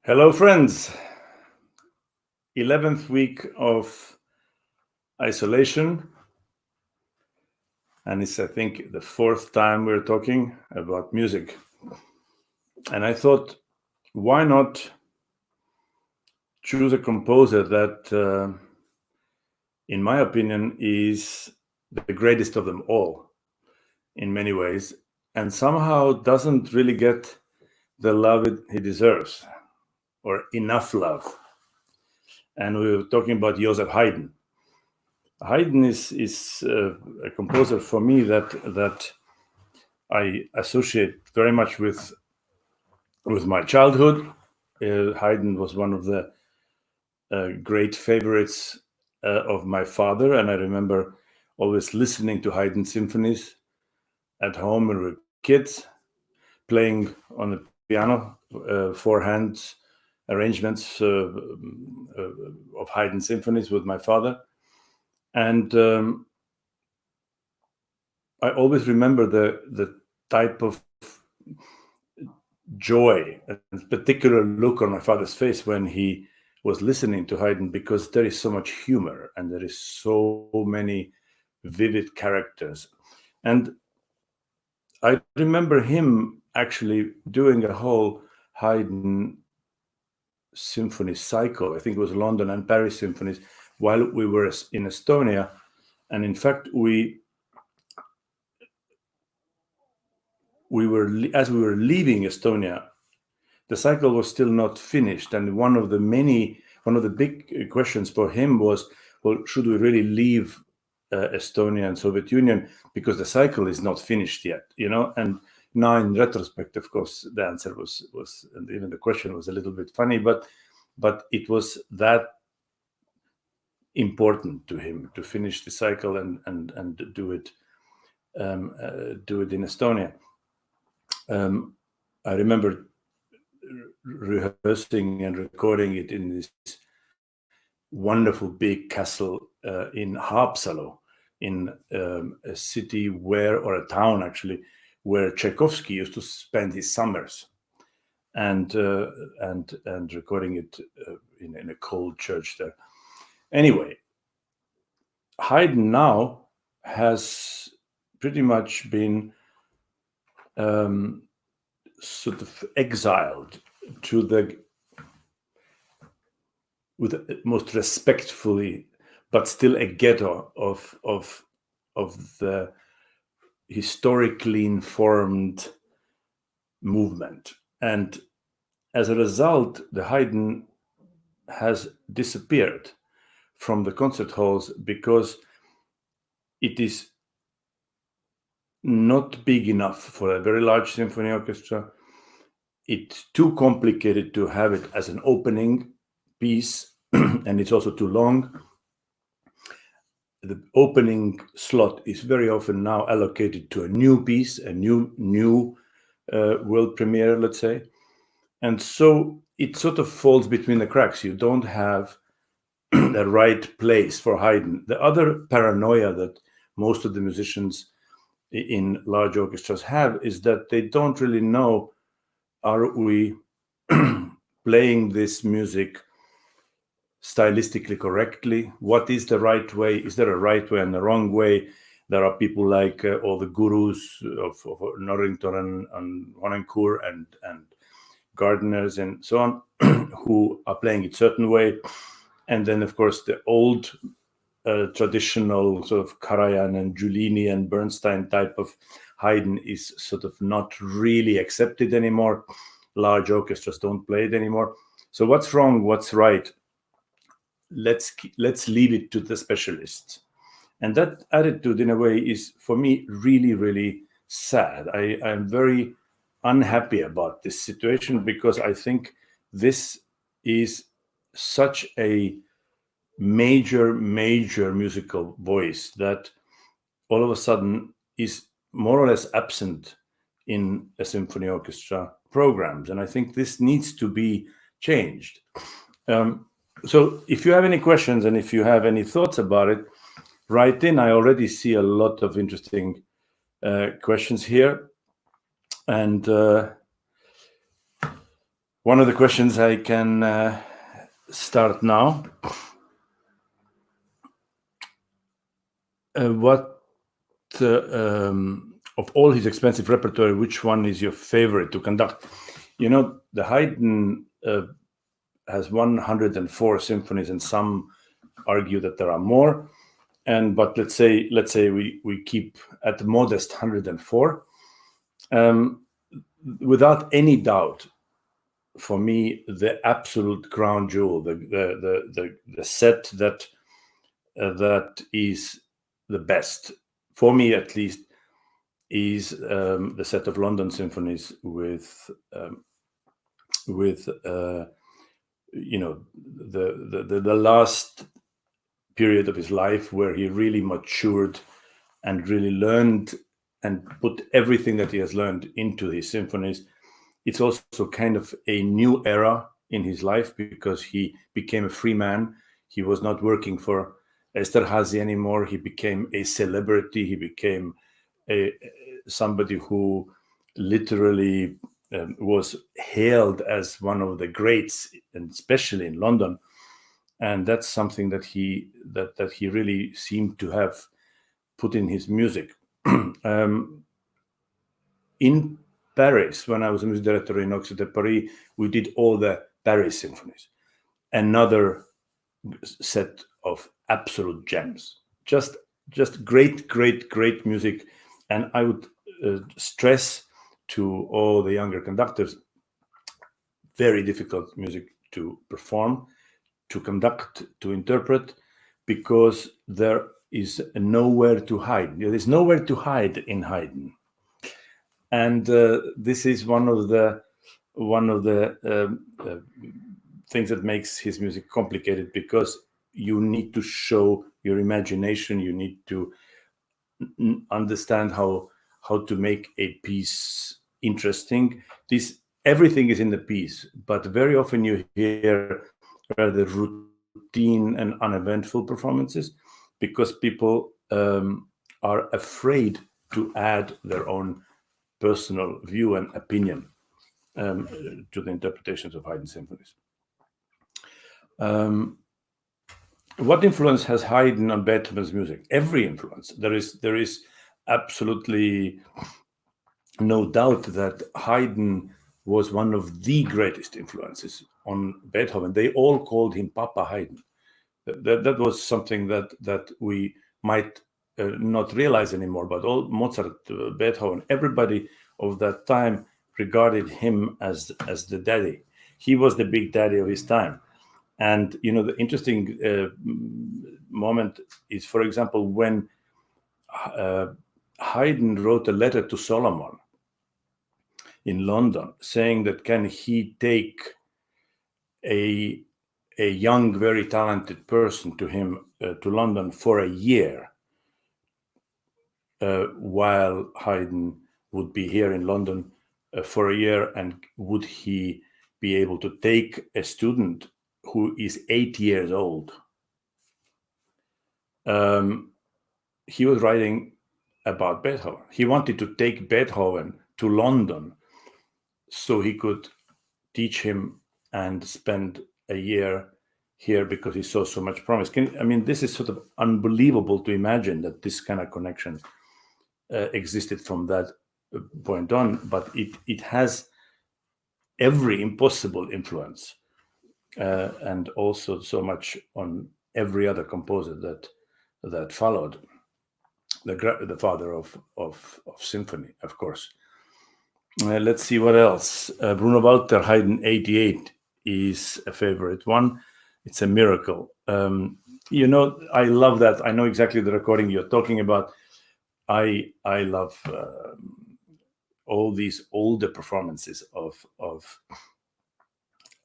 Hello, friends. 11th week of isolation. And it's, I think, the fourth time we're talking about music. And I thought, why not choose a composer that, in my opinion, is the greatest of them all in many ways, and somehow doesn't really get the love he deserves, or enough love. And we were talking about Joseph Haydn. Haydn is a composer for me that I associate very much with my childhood. Haydn was one of the great favorites of my father, and I remember always listening to Haydn symphonies at home when we were kids, playing on the piano, four hands arrangements of Haydn symphonies with my father. And I always remember the type of joy and particular look on my father's face when he was listening to Haydn, because there is so much humor and there is so many vivid characters. And I remember him actually doing a whole Haydn symphony cycle. I think it was London and Paris symphonies while we were in Estonia. And in fact, as we were leaving Estonia, the cycle was still not finished. And one of the big questions for him was, well, should we really leave Estonia and Soviet Union because the cycle is not finished yet, And now in retrospect, of course, the answer was, and even the question was a little bit funny, but it was that important to him to finish the cycle and do it in Estonia. I remember rehearsing and recording it in this wonderful big castle in Haapsalu, in a city or a town actually, where Tchaikovsky used to spend his summers, and recording it in a cold church there. Anyway, Haydn now has pretty much been sort of exiled to with most respectfully, but still a ghetto of the historically informed movement. And as a result, the Haydn has disappeared from the concert halls because it is not big enough for a very large symphony orchestra. It's too complicated to have it as an opening piece, and it's also too long. The opening slot is very often now allocated to a new piece, a new world premiere, let's say. And so it sort of falls between the cracks. You don't have the right place for Haydn. The other paranoia that most of the musicians in large orchestras have is that they don't really know, are we playing this music stylistically correctly? What is the right way? Is there a right way and a wrong way? There are people like all the gurus of Norrington and Honencourt and Gardners and so on, who are playing it a certain way. And then, of course, the old traditional sort of Karajan and Giulini and Bernstein type of Haydn is sort of not really accepted anymore. Large orchestras don't play it anymore. So what's wrong? What's right? Let's leave it to the specialists. And that attitude, in a way, is for me really, really sad. I'm very unhappy about this situation, because I think this is such a major musical voice that all of a sudden is more or less absent in a symphony orchestra programs. And I think this needs to be changed. So if you have any questions and if you have any thoughts about it, write in. I already see a lot of interesting questions here. And One of the questions I can start now. What of all his expensive repertoire, which one is your favorite to conduct? The Haydn has 104 symphonies, and some argue that there are more. But let's say we keep at the modest 104. Without any doubt, for me, the absolute crown jewel, the set that is the best, for me at least, is the set of London symphonies with the last period of his life where he really matured and really learned and put everything that he has learned into his symphonies. It's also kind of a new era in his life because he became a free man. He was not working for Esterhazy anymore. He became a celebrity. He became somebody who literally was hailed as one of the greats, and especially in London. And that's something that he really seemed to have put in his music. In Paris, when I was a music director in Orchestra de Paris, we did all the Paris symphonies. Another set of absolute gems. Just great music. And I would stress to all the younger conductors, very difficult music to perform, to conduct, to interpret, because there is nowhere to hide. There is nowhere to hide in Haydn. And this is one of the things that makes his music complicated, because you need to show your imagination. You need to understand how to make a piece interesting. Everything is in the piece, but very often you hear rather routine and uneventful performances because people are afraid to add their own personal view and opinion to the interpretations of Haydn symphonies. What influence has Haydn on Beethoven's music? Every influence. There is absolutely no doubt that Haydn was one of the greatest influences on Beethoven. They all called him Papa Haydn. That was something that we might not realize anymore, but all Mozart, Beethoven, everybody of that time regarded him as the daddy. He was the big daddy of his time. And the interesting moment is, for example, when Haydn wrote a letter to Solomon in London saying that can he take a young, very talented person to him to London for a year while Haydn would be here in London for a year, and would he be able to take a student who is 8 years old? He was writing about Beethoven. He wanted to take Beethoven to London so he could teach him and spend a year here because he saw so much promise. This is sort of unbelievable to imagine that this kind of connection existed from that point on, but it has every impossible influence and also so much on every other composer that followed. The father of symphony, of course. Let's see what else. Bruno Walter, Haydn 88 is a favorite one. It's a miracle. I love that. I know exactly the recording you're talking about. I love all these older performances of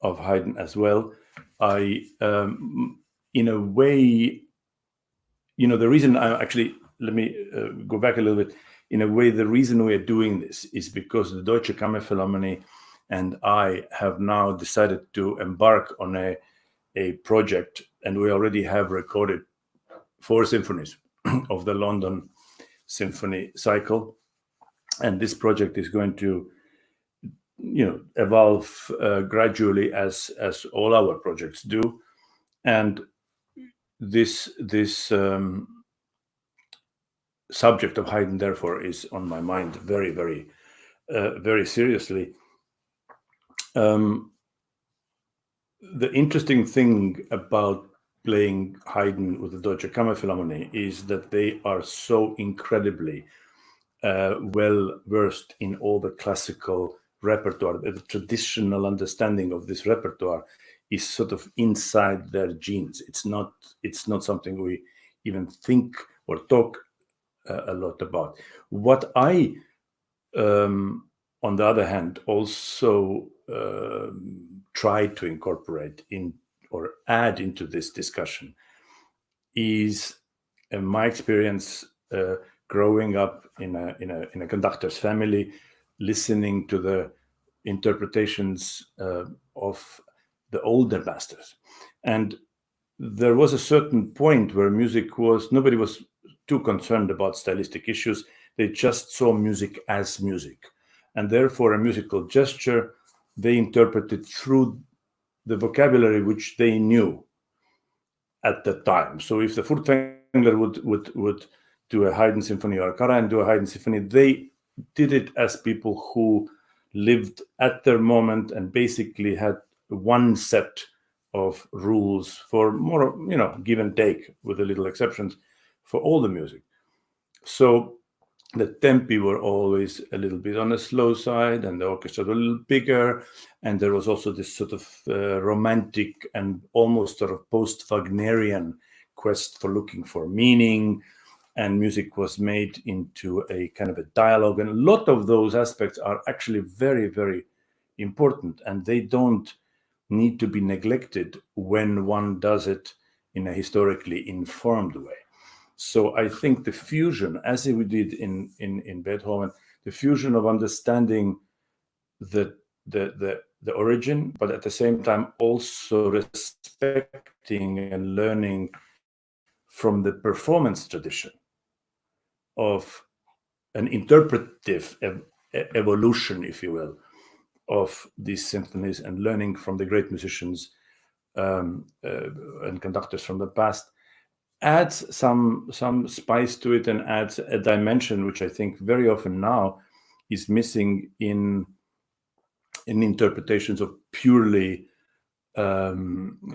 Haydn as well. In a way, the reason I actually, let me go back a little bit. In a way, the reason we are doing this is because the Deutsche Kammerphilharmonie and I have now decided to embark on a project, and we already have recorded 4 symphonies of the London Symphony cycle. And this project is going to evolve gradually as all our projects do. And this subject of Haydn, therefore, is on my mind very, very, very seriously. The interesting thing about playing Haydn with the Deutsche Kammerphilharmonie is that they are so incredibly well versed in all the classical repertoire. The traditional understanding of this repertoire is sort of inside their genes. It's not something we even think or talk a lot about. What I, on the other hand, also try to incorporate in or add into this discussion is my experience growing up in a conductor's family, listening to the interpretations of the older masters. And there was a certain point where nobody was too concerned about stylistic issues. They just saw music as music. And therefore, a musical gesture, they interpreted through the vocabulary which they knew at the time. So if the Furtwängler would do a Haydn symphony, or Karajan do a Haydn symphony, they did it as people who lived at their moment and basically had one set of rules for more, give and take, with the little exceptions, for all the music. So the tempi were always a little bit on the slow side, and the orchestra were a little bigger. And there was also this sort of romantic and almost sort of post-Wagnerian quest for looking for meaning. And music was made into a kind of a dialogue. And a lot of those aspects are actually very, very important. And they don't need to be neglected when one does it in a historically informed way. So I think the fusion, as we did in Beethoven, the fusion of understanding the origin, but at the same time also respecting and learning from the performance tradition of an interpretive evolution, if you will, of these symphonies, and learning from the great musicians and conductors from the past, adds some spice to it and adds a dimension which I think very often now is missing in interpretations of purely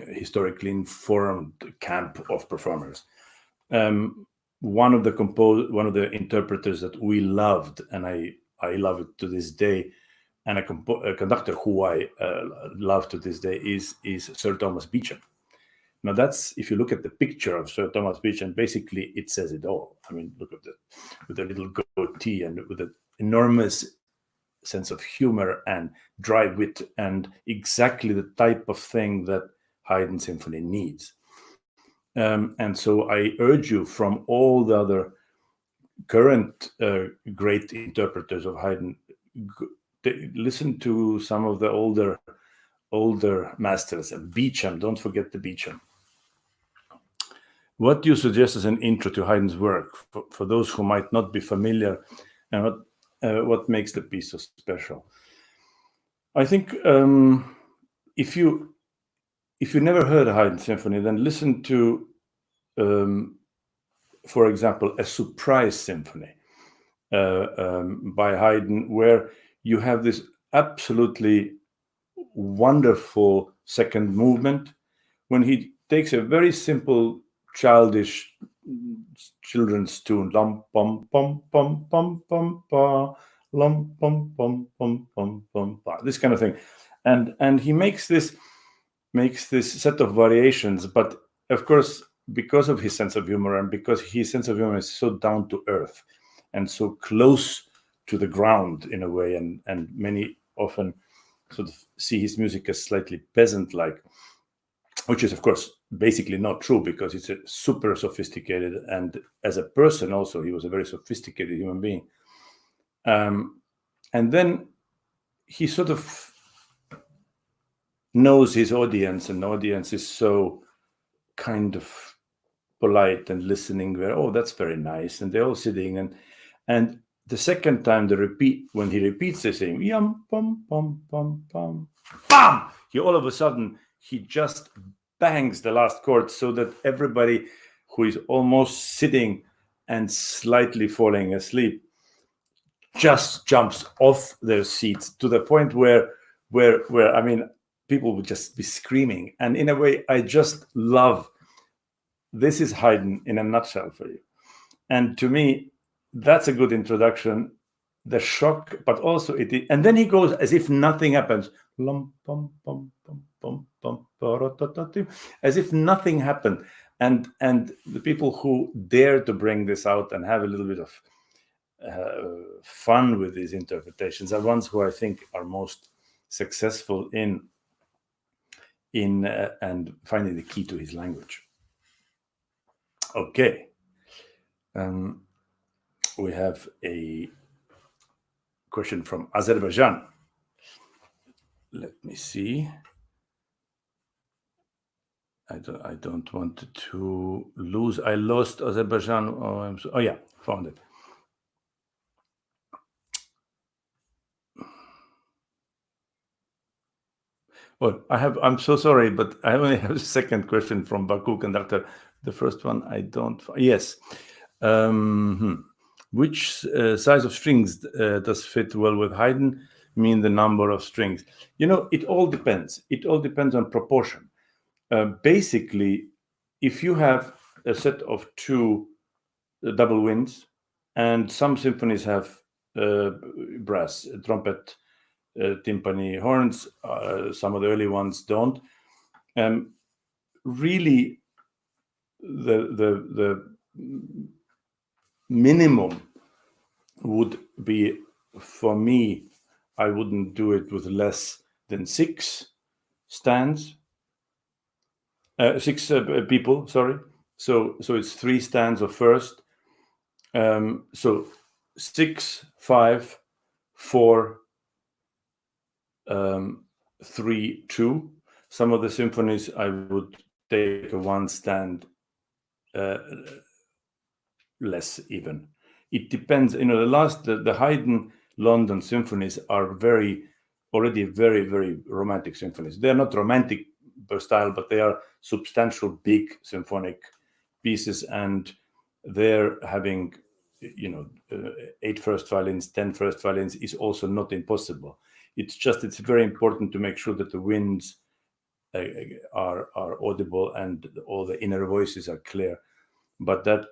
historically informed camp of performers. One of the interpreters that we loved, and I love it to this day, and a conductor who I love to this day is Sir Thomas Beecham. Now that's, if you look at the picture of Sir Thomas Beecham, basically it says it all. I mean, look at with a little goatee and with an enormous sense of humor and dry wit, and exactly the type of thing that Haydn symphony needs. And so I urge you, from all the other current great interpreters of Haydn, listen to some of the older masters. Beecham, don't forget the Beecham. What do you suggest as an intro to Haydn's work for those who might not be familiar, and what makes the piece so special? I think if you never heard a Haydn symphony, then listen to, for example, a surprise symphony by Haydn, where you have this absolutely wonderful second movement when he takes a very simple childish children's tune, lum pum pum pum pum pum pa, lum pum pum pum pum pum pa, this kind of thing, and he makes this set of variations, but of course, because of his sense of humor, and because his sense of humor is so down to earth and so close to the ground in a way, and many often sort of see his music as slightly peasant-like, which is, of course, basically not true, because he's a super sophisticated, and as a person also, he was a very sophisticated human being. And then he sort of knows his audience, and the audience is so kind of polite and listening, where, oh, that's very nice, and they're all sitting, and The second time, when he repeats the same, yum, pum, pum, pum, pum, bam, all of a sudden, he just bangs the last chord so that everybody who is almost sitting and slightly falling asleep just jumps off their seats to the point where I mean, people would just be screaming. And in a way, I just love, this is Haydn in a nutshell for you. And to me, that's a good introduction. The shock, but also and then he goes as if nothing happens, as if nothing happened. And the people who dare to bring this out and have a little bit of fun with these interpretations are ones who I think are most successful in and finding the key to his language. Okay. We have a question from Azerbaijan. Let me see. I don't want to lose. I lost Azerbaijan. Oh yeah, found it. Well, I'm so sorry, but I only have a second question from Baku conductor. The first one I don't. Yes. Which size of strings does fit well with Haydn? Mean the number of strings. It all depends. It all depends on proportion. Basically, if you have a set of two double winds, and some symphonies have brass, trumpet, timpani, horns, some of the early ones don't. Really, the minimum would be, for me, I wouldn't do it with less than 6 stands. 6 people, sorry. So it's 3 stands of first. So 6, 5, 4, 3, 2. Some of the symphonies I would take a 1 stand less even. It depends. The Haydn London symphonies are already very, very romantic symphonies. They are not romantic per style, but they are substantial, big symphonic pieces, and they're having 8 first violins, 10 first violins is also not impossible. It's very important to make sure that the winds are audible and all the inner voices are clear. But that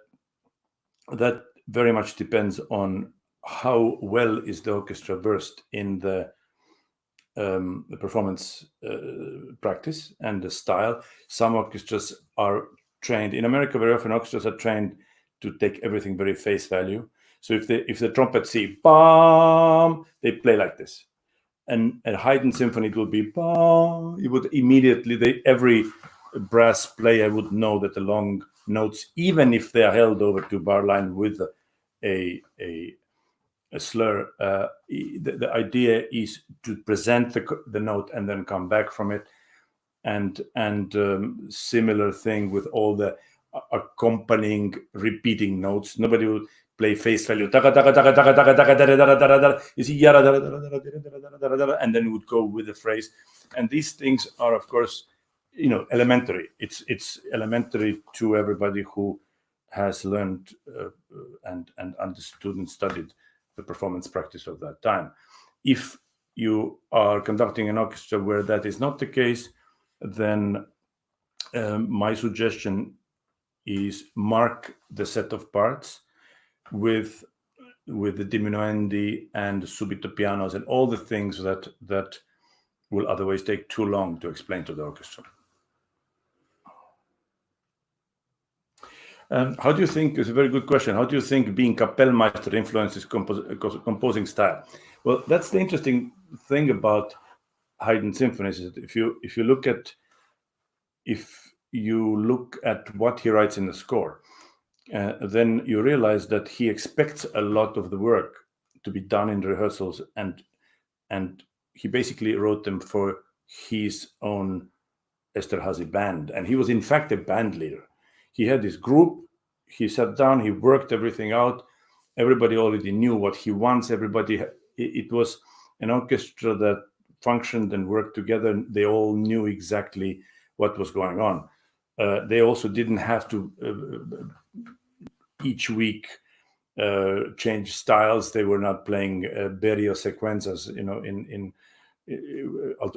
very much depends on how well is the orchestra versed in the performance practice and the style. Some orchestras are trained in America. Very often, orchestras are trained to take everything very face value. So if the trumpet see bam, they play like this. And a Haydn symphony, it would be bam. It would immediately every brass player would know that the long notes, even if they are held over to bar line with a slur, the idea is to present the note and then come back from it, and similar thing with all the accompanying repeating notes. Nobody will play face value, you see, and then it would go with the phrase. And these things are, of course, elementary. It's elementary to everybody who has learned and understood and studied the performance practice of that time. If you are conducting an orchestra where that is not the case, then my suggestion is mark the set of parts with the diminuendi and subito pianos and all the things that will otherwise take too long to explain to the orchestra. How do you think, it's a very good question, how do you think being kapellmeister influences composing style? Well, that's the interesting thing about Haydn symphonies, is that if you look at what he writes in the score, then you realize that he expects a lot of the work to be done in rehearsals, and he basically wrote them for his own Esterházy band, and he was in fact a band leader. He had this group, he sat down, he worked everything out, everybody already knew what he wants. It was an orchestra that functioned and worked together. They all knew exactly what was going on. They also didn't have to each week change styles. They were not playing Berio sequenzas, in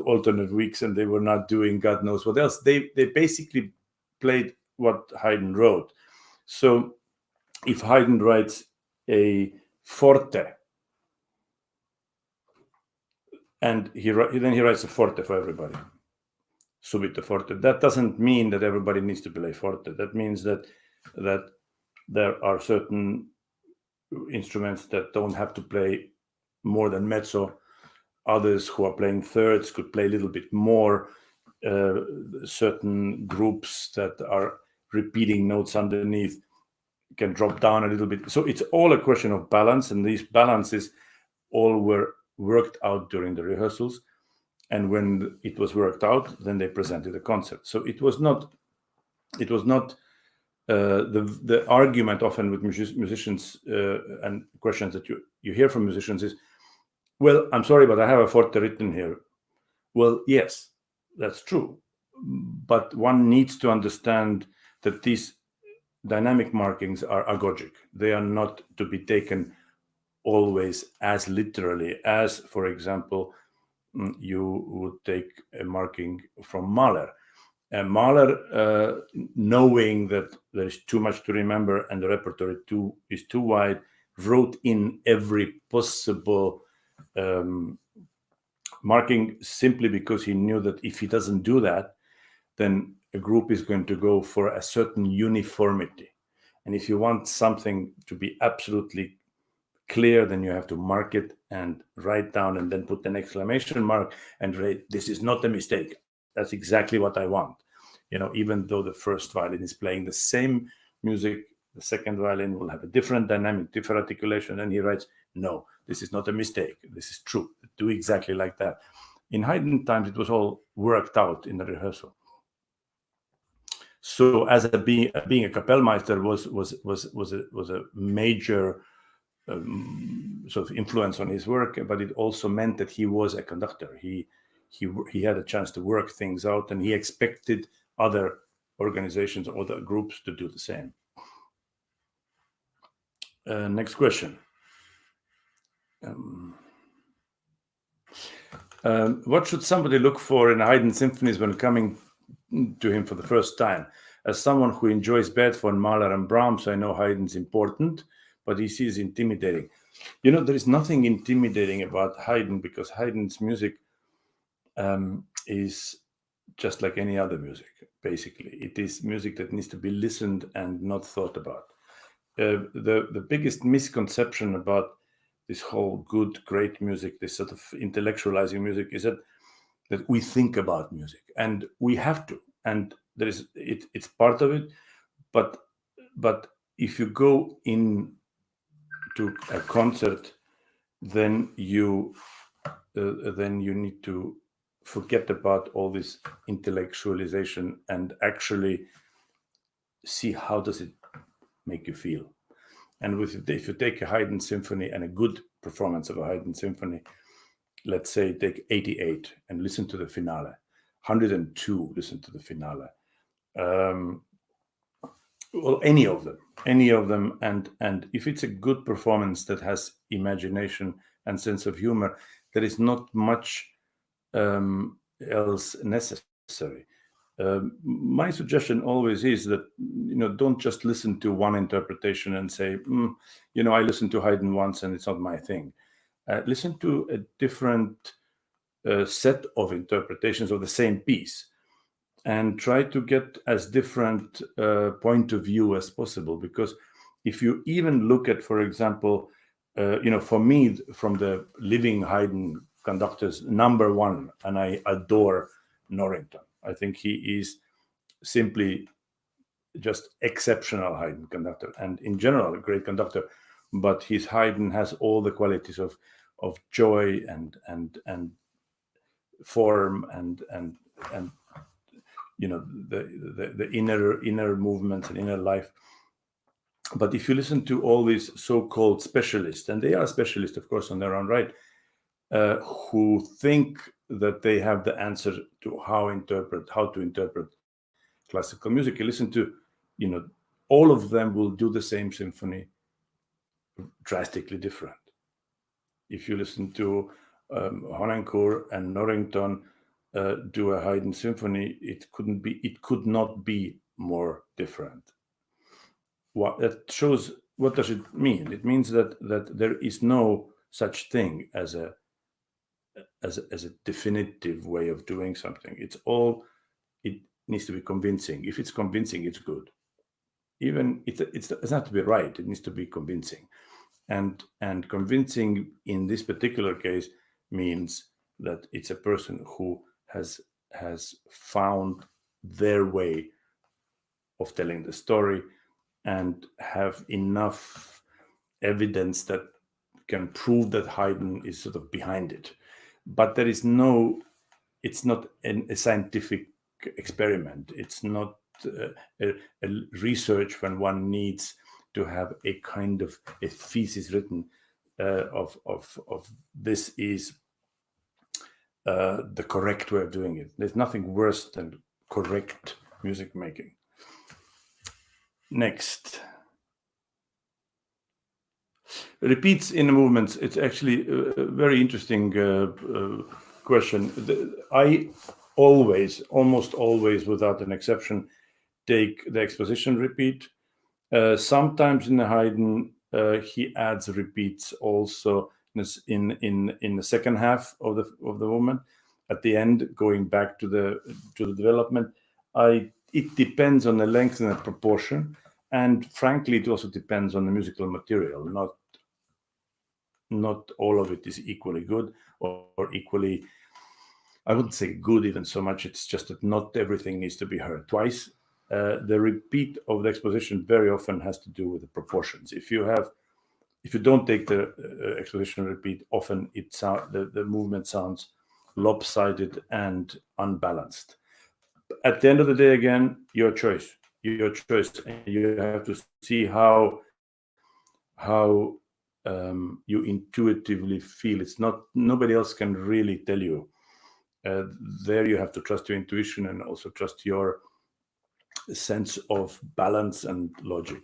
alternate weeks, and they were not doing God knows what else. They basically played what Haydn wrote. So if Haydn writes a forte, and then he writes a forte for everybody, subito forte, that doesn't mean that everybody needs to play forte. That means that there are certain instruments that don't have to play more than mezzo. Others who are playing thirds could play a little bit more. Certain groups that are repeating notes underneath can drop down a little bit. So it's all a question of balance, and these balances all were worked out during the rehearsals. And when it was worked out, then they presented a concert. So it was not the argument often with musicians and questions that you hear from musicians is, well, I'm sorry, but I have a forte written here. Well, yes, that's true. But one needs to understand that these dynamic markings are agogic. They are not to be taken always as literally as, for example, you would take a marking from Mahler. Mahler, knowing that there's too much to remember and the repertoire is too wide, wrote in every possible marking, simply because he knew that if he doesn't do that, then a group is going to go for a certain uniformity. And if you want something to be absolutely clear, then you have to mark it and write down and then put an exclamation mark and write, this is not a mistake. That's exactly what I want. Even though the first violin is playing the same music, the second violin will have a different dynamic, different articulation. And he writes, no, this is not a mistake. This is true. Do exactly like that. In Haydn times, it was all worked out in the rehearsal. So as being a kapellmeister was a major sort of influence on his work, but it also meant that he was a conductor. He had a chance to work things out, and he expected other organizations or other groups to do the same. Next question. What should somebody look for in Haydn symphonies when coming to him for the first time? As someone who enjoys Beethoven, Mahler, and Brahms, I know Haydn's important, but he sees intimidating. There is nothing intimidating about Haydn, because Haydn's music is just like any other music, basically. It is music that needs to be listened and not thought about. The biggest misconception about this whole good, great music, this sort of intellectualizing music, is that we think about music, and we have to, and it's part of it. But if you go in to a concert, then you need to forget about all this intellectualization and actually see how does it make you feel. And if you take a Haydn symphony and a good performance of a Haydn symphony, let's say take 88 and listen to the finale, 102, listen to the finale, well, any of them, and if it's a good performance that has imagination and sense of humor, there is not much else necessary. My suggestion always is that don't just listen to one interpretation and say, I listened to Haydn once and it's not my thing. Listen to a different set of interpretations of the same piece, and try to get as different point of view as possible. Because if you even look at, for example, for me, from the living Haydn conductors, number one, and I adore Norrington. I think he is simply just exceptional Haydn conductor, and in general a great conductor. But his Haydn has all the qualities of joy and form and the inner movements and inner life. But if you listen to all these so-called specialists, and they are specialists, of course, on their own right, who think that they have the answer to how to interpret classical music, you listen to, all of them will do the same symphony drastically different. If you listen to Honencourt and Norrington do a Haydn symphony, it could not be more different. That shows, what does it mean? It means that there is no such thing as a definitive way of doing something. It needs to be convincing. If it's convincing, it's good. Even it doesn't have to be right. It needs to be convincing, and convincing in this particular case means that it's a person who has found their way of telling the story and have enough evidence that can prove that Haydn is sort of behind it. But it's not a scientific experiment. It's not a research when one needs to have a kind of a thesis written of this is the correct way of doing it. There's nothing worse than correct music making. Next. Repeats in the movements. It's actually a very interesting question. I almost always, without an exception, take the exposition repeat. Sometimes in the Haydn, he adds repeats also in the second half of the movement. At the end, going back to the development, it depends on the length and the proportion, and frankly, it also depends on the musical material. Not all of it is equally good or equally, I wouldn't say good even so much. It's just that not everything needs to be heard twice. The repeat of the exposition very often has to do with the proportions. If you don't take the exposition repeat, often the movement sounds lopsided and unbalanced. At the end of the day, again, your choice. And you have to see how you intuitively feel. It's not, nobody else can really tell you. There you have to trust your intuition and also trust your sense of balance and logic.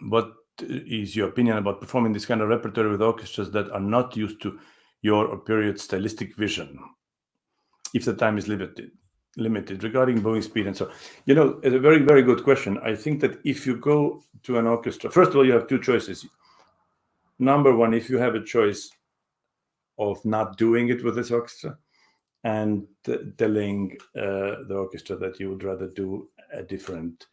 What is your opinion about performing this kind of repertoire with orchestras that are not used to your or period stylistic vision, if the time is limited regarding bowing speed and so? It's a very, very good question. I think that if you go to an orchestra, first of all, you have two choices. Number one, if you have a choice of not doing it with this orchestra and telling the orchestra that you would rather do a different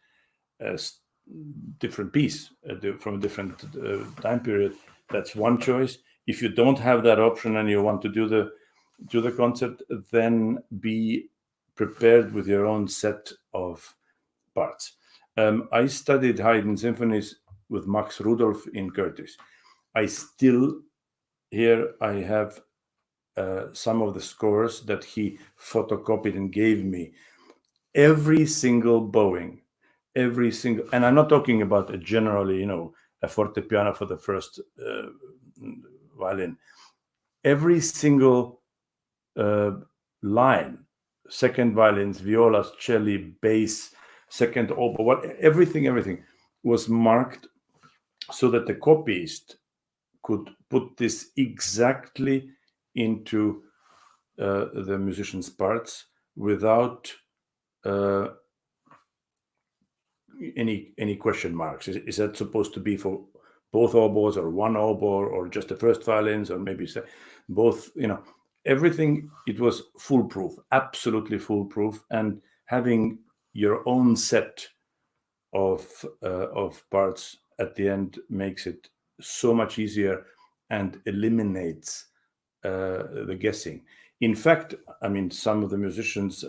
piece from a different time period, that's one choice. If you don't have that option and you want to do the concert, then be prepared with your own set of parts. I studied Haydn symphonies with Max Rudolph in Curtis. I have some of the scores that he photocopied and gave me. Every single bowing, and I'm not talking about a generally, a fortepiano for the first violin. Every single line, second violins, violas, cello, bass, second oboe, everything was marked so that the copyist could put this exactly into the musician's parts without any question marks. Is that supposed to be for both oboes or one oboe or just the first violins or maybe both? Everything. It was foolproof, absolutely foolproof, and having your own set of parts at the end makes it so much easier and eliminates the guessing. In fact, some of the musicians,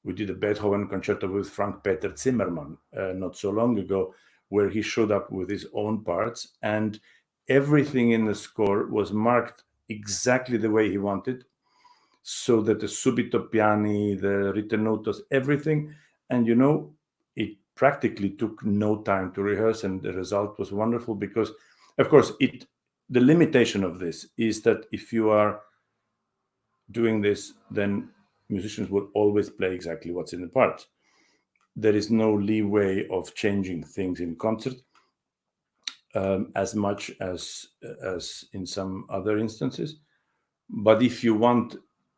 we did a Beethoven concerto with Frank Peter Zimmermann not so long ago, where he showed up with his own parts, and everything in the score was marked exactly the way he wanted, so that the subito piani, the ritenutos, everything. And practically took no time to rehearse, and the result was wonderful because, of course, the limitation of this is that if you are doing this, then musicians will always play exactly what's in the parts. There is no leeway of changing things in concert as much as in some other instances. But if you want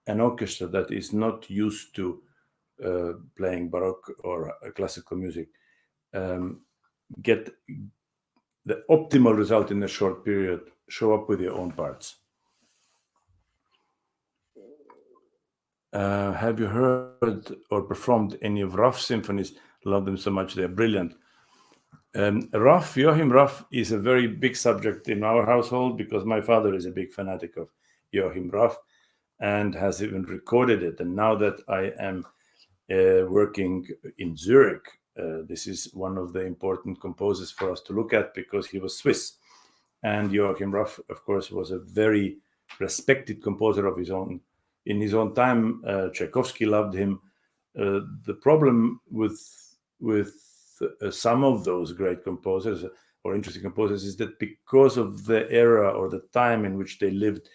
an orchestra that is not used to playing Baroque or classical music, get the optimal result in a short period, show up with your own parts. Have you heard or performed any of Raff's symphonies? Love them so much, they're brilliant. Joachim Raff is a very big subject in our household because my father is a big fanatic of Joachim Raff and has even recorded it. And now that I am working in Zurich, this is one of the important composers for us to look at because he was Swiss. And Joachim Raff, of course, was a very respected composer of his own. In his own time, Tchaikovsky loved him. The problem with some of those great composers or interesting composers is that because of the era or the time in which they lived,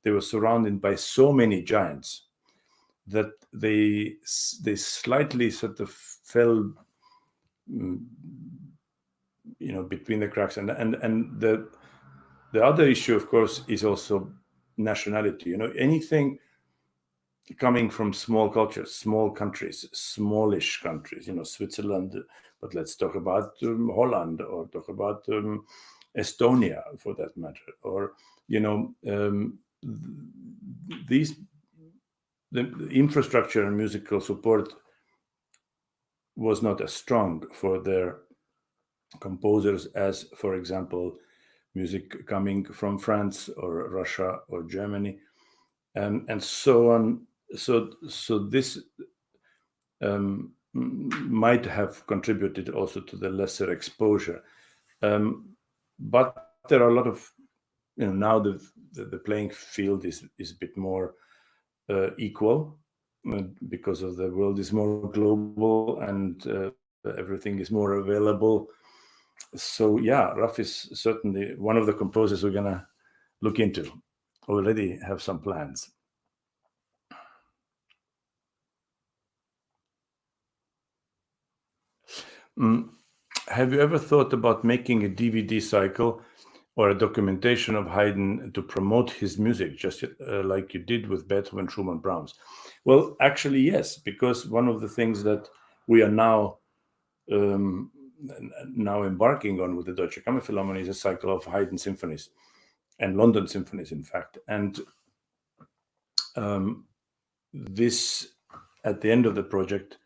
they were surrounded by so many giants that they slightly sort of fell, between the cracks. And the other issue, of course, is also nationality. Anything coming from small cultures, small countries, smallish countries, Switzerland, but let's talk about Holland or talk about Estonia for that matter, or, the infrastructure and musical support was not as strong for their composers as, for example, music coming from France or Russia or Germany, and so on. So this might have contributed also to the lesser exposure. But there are a lot of, now the playing field is a bit more equal because of the world is more global and everything is more available. So yeah, Raff is certainly one of the composers we're gonna look into. Already have some plans. Have you ever thought about making a DVD cycle or a documentation of Haydn to promote his music, just like you did with Beethoven, Schumann, Brahms? Well, actually, yes, because one of the things that we are now embarking on with the Deutsche Kammerphilharmonie is a cycle of Haydn symphonies and London symphonies, in fact. And this, at the end of the project,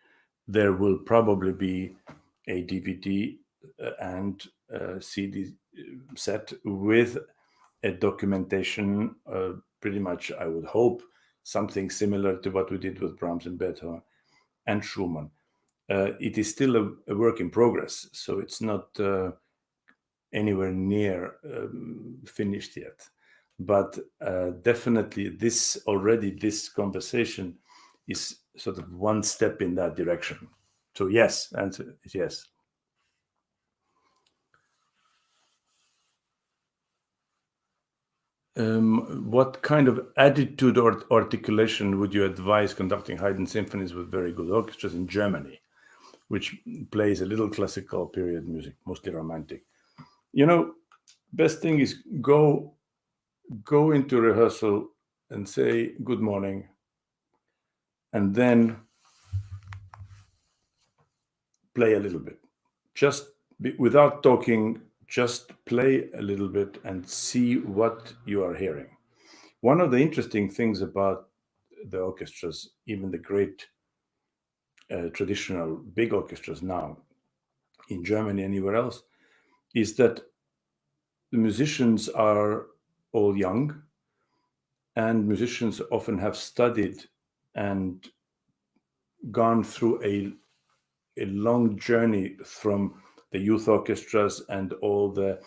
there will probably be a DVD and CD set with a documentation, pretty much, I would hope, something similar to what we did with Brahms and Beethoven and Schumann. It is still a work in progress, so it's not anywhere near finished yet. But definitely this conversation is sort of one step in that direction. So yes, answer is yes. What kind of attitude or articulation would you advise conducting Haydn symphonies with very good orchestras in Germany, which plays a little classical period music, mostly romantic? Best thing is go into rehearsal and say good morning, and then play a little bit. Just without talking, just play a little bit and see what you are hearing. One of the interesting things about the orchestras, even the great traditional big orchestras now in Germany, anywhere else, is that the musicians are all young, and musicians often have studied and gone through a long journey from the youth orchestras and all the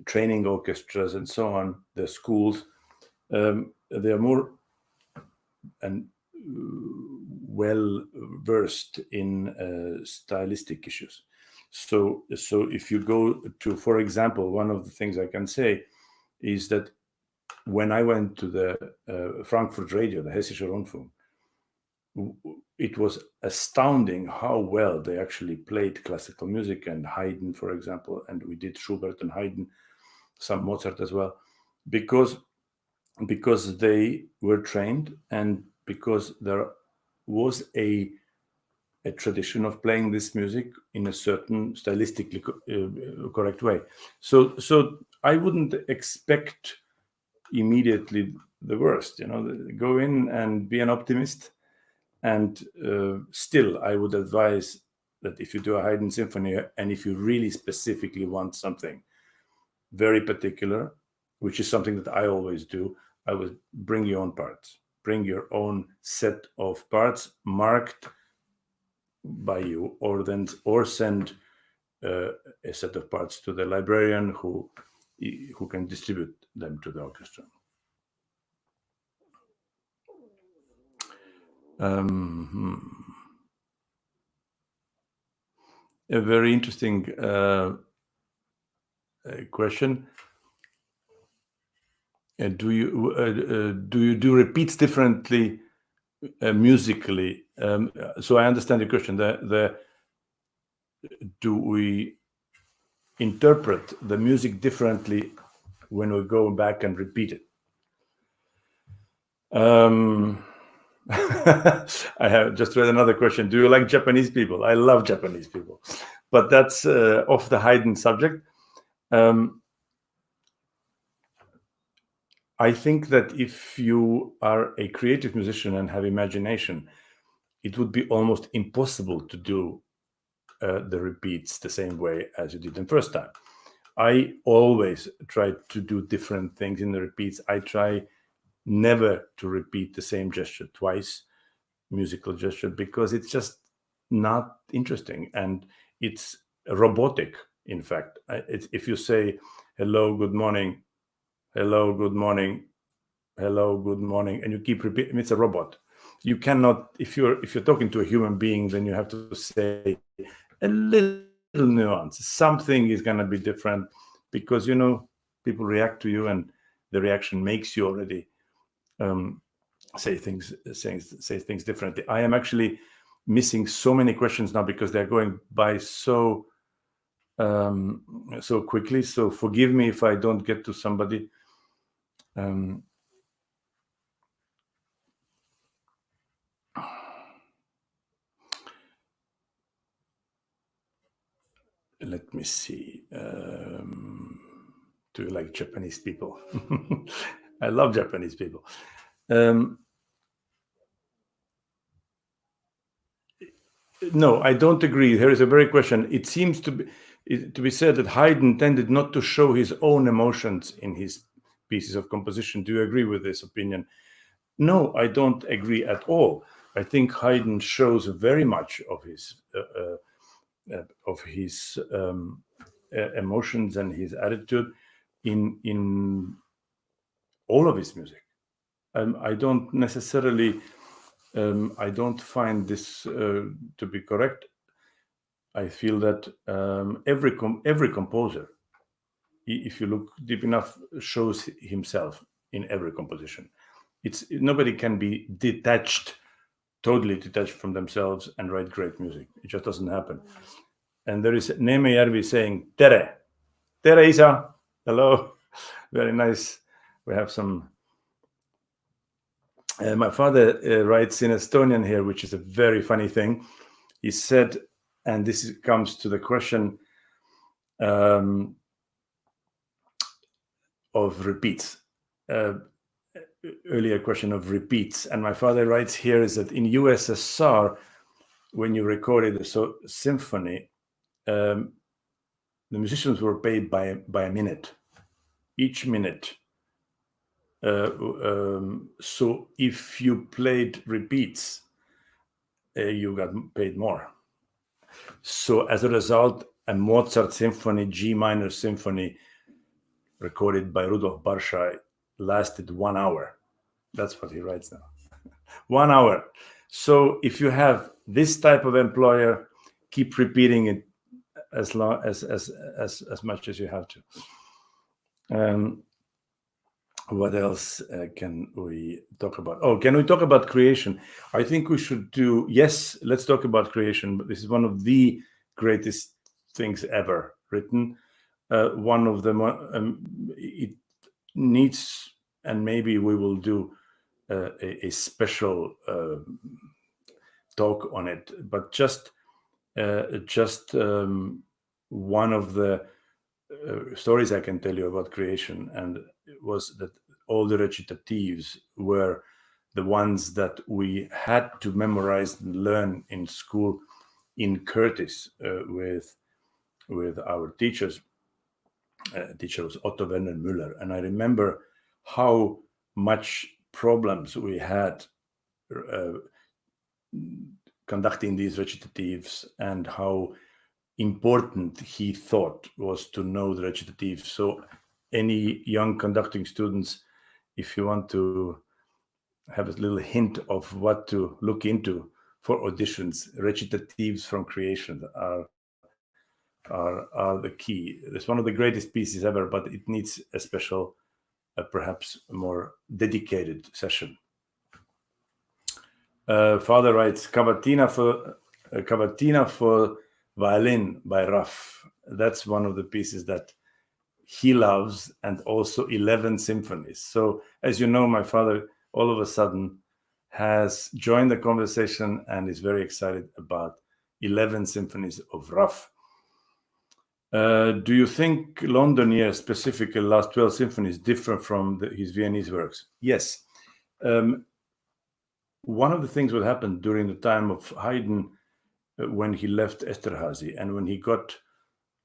training orchestras and so on, the schools. They are more and well versed in stylistic issues. So if you go to, for example, one of the things I can say is that when I went to the Frankfurt radio, the Hessische Rundfunk, it was astounding how well they actually played classical music and Haydn, for example, and we did Schubert and Haydn, some Mozart as well, because they were trained and because there was a tradition of playing this music in a certain stylistically correct way. So I wouldn't expect immediately the worst. Go in and be an optimist. And still, I would advise that if you do a Haydn symphony and if you really specifically want something very particular, which is something that I always do, I would bring your own parts. Bring your own set of parts marked by you, or send a set of parts to the librarian who can distribute them to the orchestra. A very interesting question. Do you do repeats differently musically? So I understand the question. Do we interpret the music differently when we go back and repeat it? I have just read another question. Do you like Japanese people? I love Japanese people, but that's off the Haydn subject. I think that if you are a creative musician and have imagination, it would be almost impossible to do the repeats the same way as you did the first time. I always try to do different things in the repeats. I try never to repeat the same gesture twice, musical gesture, because it's just not interesting and it's robotic. In fact, if you say hello, good morning, hello, good morning, hello, good morning, and you keep repeating, it's a robot. You cannot, if you're talking to a human being, then you have to say a little nuance. Something is going to be different because people react to you, and the reaction makes you already say things differently. I am actually missing so many questions now because they're going by so quickly. So forgive me if I don't get to somebody. Let me see. Do you like Japanese people? I love Japanese people. No, I don't agree. Here is a very question. It seems to be said that Haydn tended not to show his own emotions in his pieces of composition. Do you agree with this opinion? No, I don't agree at all. I think Haydn shows very much of his emotions and his attitude in all of his music. I don't necessarily. I don't find this to be correct. I feel that every composer, if you look deep enough, shows himself in every composition. Nobody can be totally detached from themselves and write great music. It just doesn't happen. And there is Paavo Järvi saying, Tere Isa, hello, very nice. We have some. My father writes in Estonian here, which is a very funny thing. He said, and this comes to the question of repeats. Earlier question of repeats. And my father writes here is that in USSR, when you recorded a symphony, the musicians were paid by a minute, each minute. So if you played repeats, you got paid more. So as a result, a Mozart symphony, G minor symphony, recorded by Rudolf Barschai, lasted 1 hour. That's what he writes now. 1 hour. So if you have this type of employer, keep repeating it as long as much as you have to. What else can we talk about? Oh, can we talk about creation? I think we should do. Yes, let's talk about creation. But this is one of the greatest things ever written. One of them. It needs, and maybe we will do a special talk on it. But just one of the stories I can tell you about creation, and it was that all the recitatives were the ones that we had to memorize and learn in school in Curtis with our teachers. Teacher was Otto Werner Müller, and I remember how much problems we had conducting these recitatives, and how important he thought was to know the recitative. So any young conducting students, if you want to have a little hint of what to look into for auditions, recitatives from creation are the key. It's one of the greatest pieces ever, but it needs a special, perhaps more dedicated session. Father writes, Cavatina for Violin by Raff. That's one of the pieces that he loves, and also 11 symphonies. So, as you know, my father all of a sudden has joined the conversation and is very excited about 11 symphonies of Raff. Do you think London years, specifically last 12 symphonies, differ from his Viennese works? Yes. One of the things that happened during the time of Haydn, when he left Esterházy and when he got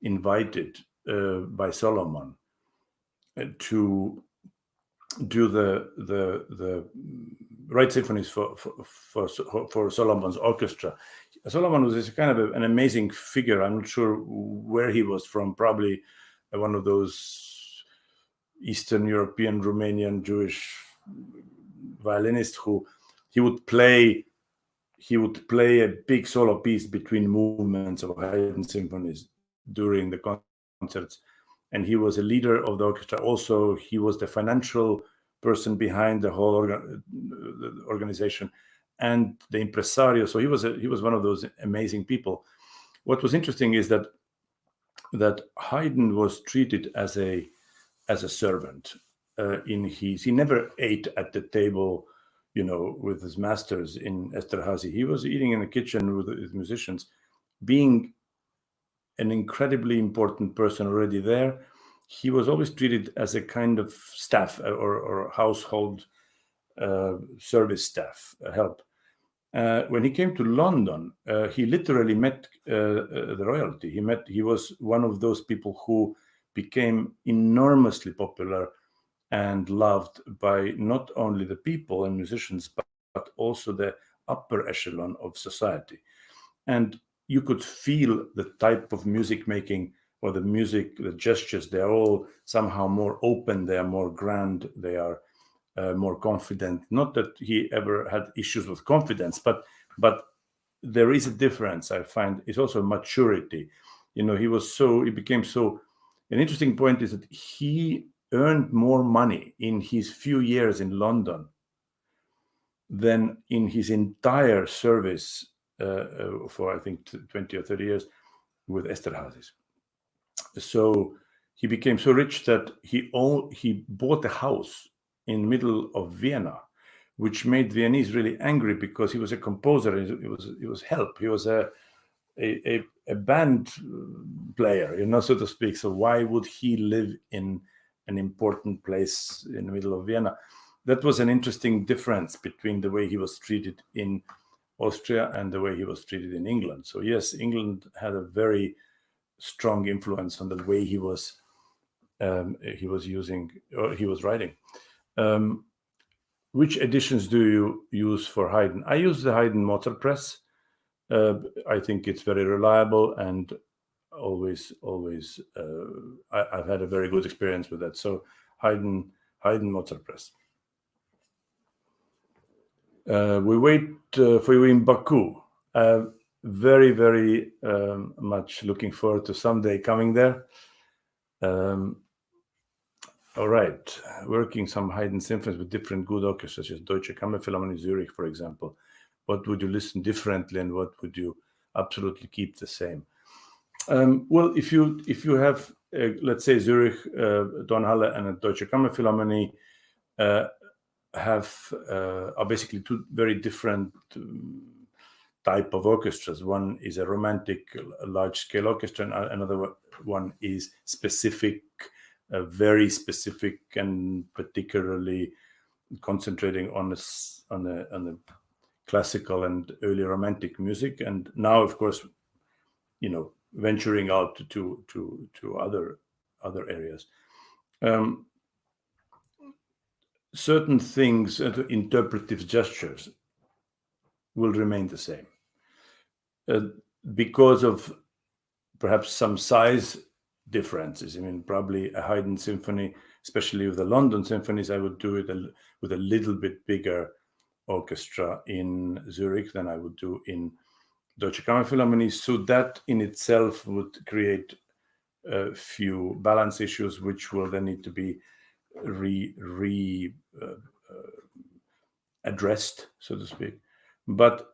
invited by Solomon to do the write symphonies for Solomon's orchestra. Solomon was kind of an amazing figure. I'm not sure where he was from. Probably one of those Eastern European, Romanian, Jewish violinists who he would play a big solo piece between movements of Haydn symphonies during the concerts, and he was a leader of the orchestra. Also, he was the financial person behind the whole organization and the impresario. So he was one of those amazing people. What was interesting is that Haydn was treated as a servant. He never ate at the table, with his masters in Esterházy. He was eating in the kitchen with his musicians. Being an incredibly important person already there, he was always treated as a kind of staff or household service staff, help. When he came to London, he literally met the royalty. He was one of those people who became enormously popular and loved by not only the people and musicians, but also the upper echelon of society. And you could feel the type of music making, or the gestures, they're all somehow more open, they are more grand, they are more confident. Not that he ever had issues with confidence, but there is a difference, I find. It's also maturity. He became so. An interesting point is that he earned more money in his few years in London than in his entire service for, I think, 20 or 30 years with Esterházy. So he became so rich that he bought a house in middle of Vienna, which made Viennese really angry, because he was a composer. He was help. He was a band player, so to speak. So why would he live in an important place in the middle of Vienna? That was an interesting difference between the way he was treated in Austria and the way he was treated in England. So yes, England had a very strong influence on the way he was using, or he was writing. Which editions do you use for Haydn? I use the Haydn Mozart press. I think it's very reliable, and always I've had a very good experience with that. So Haydn Mozart press. We wait for you in Baku. very, very much looking forward to someday coming there. All right, working some Haydn symphonies with different good orchestras, such as Deutsche Kammerphilharmonie Zurich, for example. What would you listen differently, and what would you absolutely keep the same? Well, if you have, let's say, Zurich, Tonhalle, and a Deutsche Kammerphilharmonie are basically two very different type of orchestras. One is a romantic, large-scale orchestra, and another one is specific, very specific, and particularly concentrating on the classical and early romantic music. And now, of course, venturing out to other areas. Certain things, interpretive gestures, will remain the same because of perhaps some size differences. I mean, probably a Haydn symphony, especially with the London symphonies, I would do it with a little bit bigger orchestra in Zurich than I would do in Deutsche Kammerphilharmonie. So that in itself would create a few balance issues, which will then need to be addressed, so to speak. But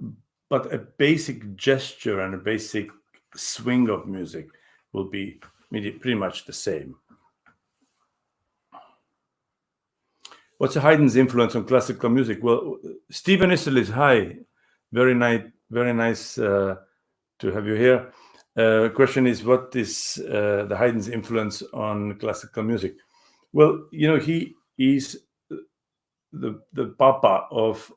a basic gesture and a basic swing of music will be pretty much the same. What's Haydn's influence on classical music? Well, Stephen Isserlis, hi, very nice to have you here. Question is, what is the Haydn's influence on classical music? Well, he is the papa of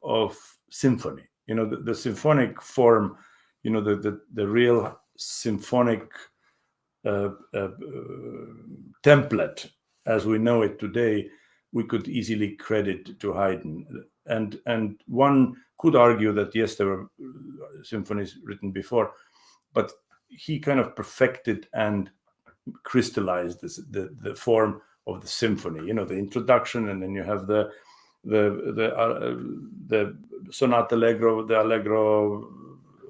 symphony. The symphonic form, the real symphonic template as we know it today, we could easily credit to Haydn. And one could argue that yes, there were symphonies written before, but he kind of perfected and crystallized the form of the symphony. The introduction, and then you have the sonata allegro, the allegro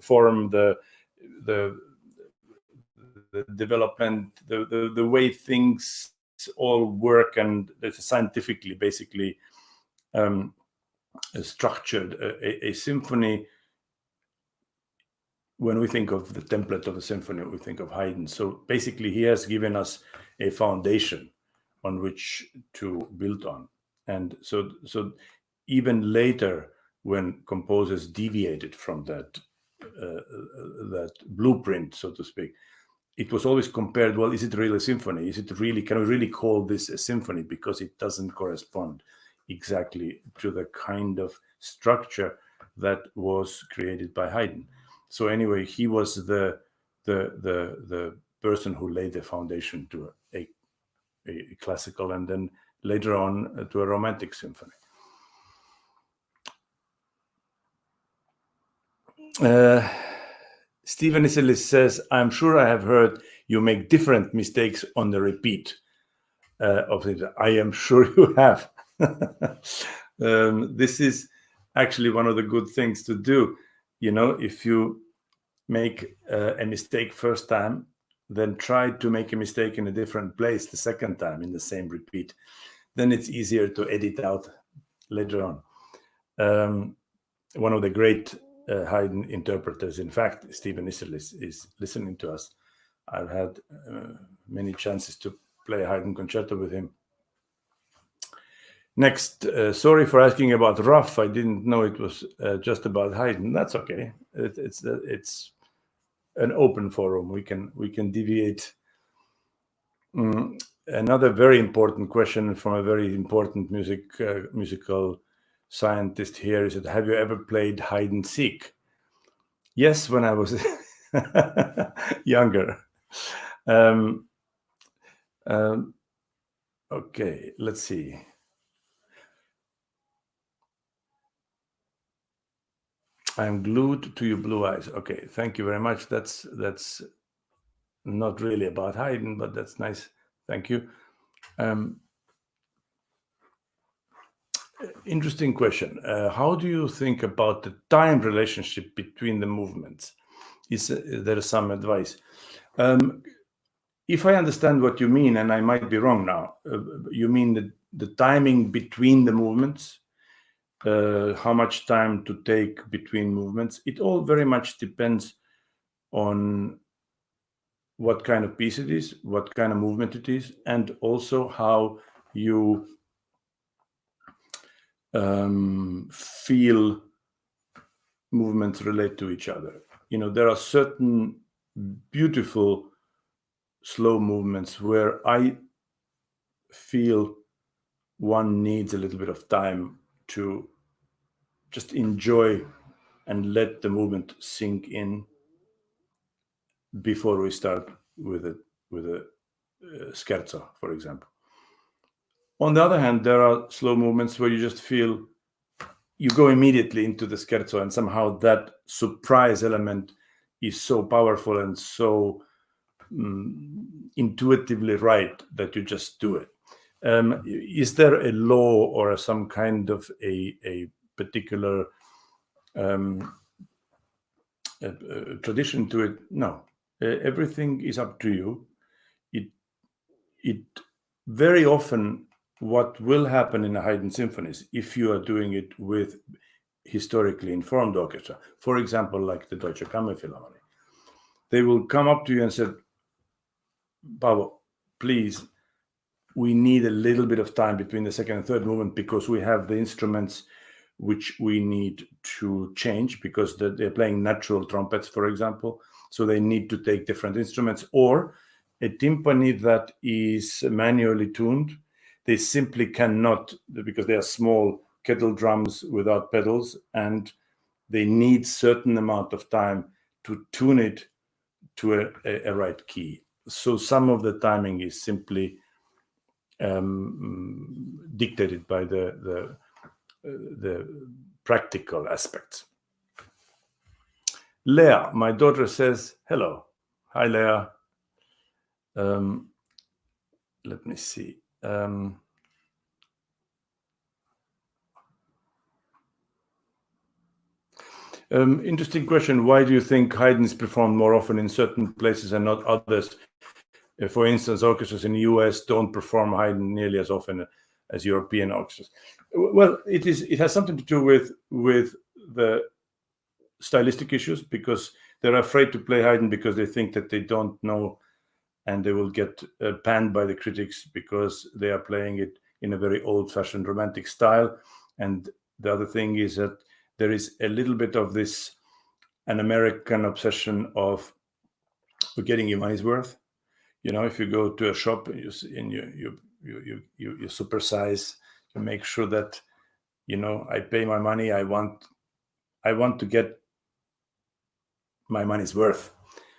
form, the development, the way things all work, and it's scientifically basically structured. A symphony, when we think of the template of a symphony, we think of Haydn. So basically he has given us a foundation on which to build on. And so even later, when composers deviated from that blueprint, so to speak, it was always compared, well, is it really a symphony? Can we really call this a symphony? Because it doesn't correspond exactly to the kind of structure that was created by Haydn. So anyway, he was the person who laid the foundation to a classical, and then later on to a romantic symphony. Stephen Isserlis says, I'm sure I have heard you make different mistakes on the repeat of it. I am sure you have. This is actually one of the good things to do. If you make a mistake first time, then try to make a mistake in a different place the second time in the same repeat. Then it's easier to edit out later on. One of the great Haydn interpreters, in fact, Stephen Isserlis, is listening to us. I've had many chances to play a Haydn concerto with him. Next, sorry for asking about Raff. I didn't know it was just about Haydn. That's okay. It's an open forum. We can deviate. Another very important question from a very important musical scientist here is that, have you ever played hide and seek? Yes, when I was younger. Okay, let's see. I'm glued to your blue eyes. Okay, thank you very much. That's not really about Haydn, but that's nice. Thank you. Interesting question. How do you think about the time relationship between the movements? Is there some advice? If I understand what you mean, and I might be wrong now, you mean the timing between the movements, how much time to take between movements. It all very much depends on what kind of piece it is, what kind of movement it is, and also how you feel movements relate to each other. There are certain beautiful slow movements where I feel one needs a little bit of time to just enjoy and let the movement sink in before we start with a scherzo, for example. On the other hand, there are slow movements where you just feel you go immediately into the scherzo, and somehow that surprise element is so powerful and so intuitively right that you just do it. Is there a law or some kind of a particular tradition to it? No. Everything is up to you. It very often, what will happen in a Haydn symphonies, if you are doing it with historically informed orchestra, for example, like the Deutsche Kammerphilharmonie, they will come up to you and say, Paavo, please, we need a little bit of time between the second and third movement because we have the instruments which we need to change because they're playing natural trumpets, for example. So they need to take different instruments, or a timpani that is manually tuned. They simply cannot, because they are small kettle drums without pedals, and they need certain amount of time to tune it to a right key. So some of the timing is simply dictated by the practical aspects. Leah, my daughter, says hello. Hi, Leah. Let me see. Interesting question. Why do you think Haydn is performed more often in certain places and not others? For instance, orchestras in the US don't perform Haydn nearly as often as European orchestras. Well, it has something to do with the stylistic issues, because they're afraid to play Haydn because they think that they don't know, and they will get panned by the critics because they are playing it in a very old-fashioned romantic style. And the other thing is that there is a little bit of an American obsession of getting your money's worth. If you go to a shop and you supersize, you make sure that I pay my money. I want to get my money's worth.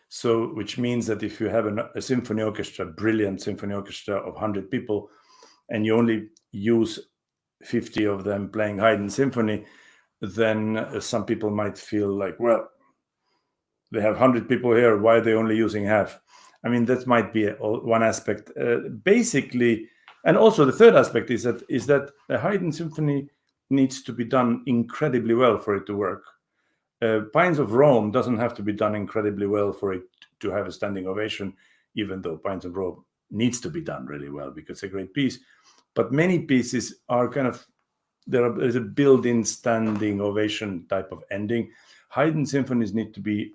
So, which means that if you have a symphony orchestra, brilliant symphony orchestra of 100 people, and you only use 50 of them playing Haydn symphony, then some people might feel like, well, they have 100 people here. Why are they only using half? I mean, that might be one aspect. Basically, and also the third aspect is that a Haydn symphony needs to be done incredibly well for it to work. Pines of Rome doesn't have to be done incredibly well for it to have a standing ovation, even though Pines of Rome needs to be done really well because it's a great piece. But many pieces are kind of, there's a built-in standing ovation type of ending. Haydn symphonies need to be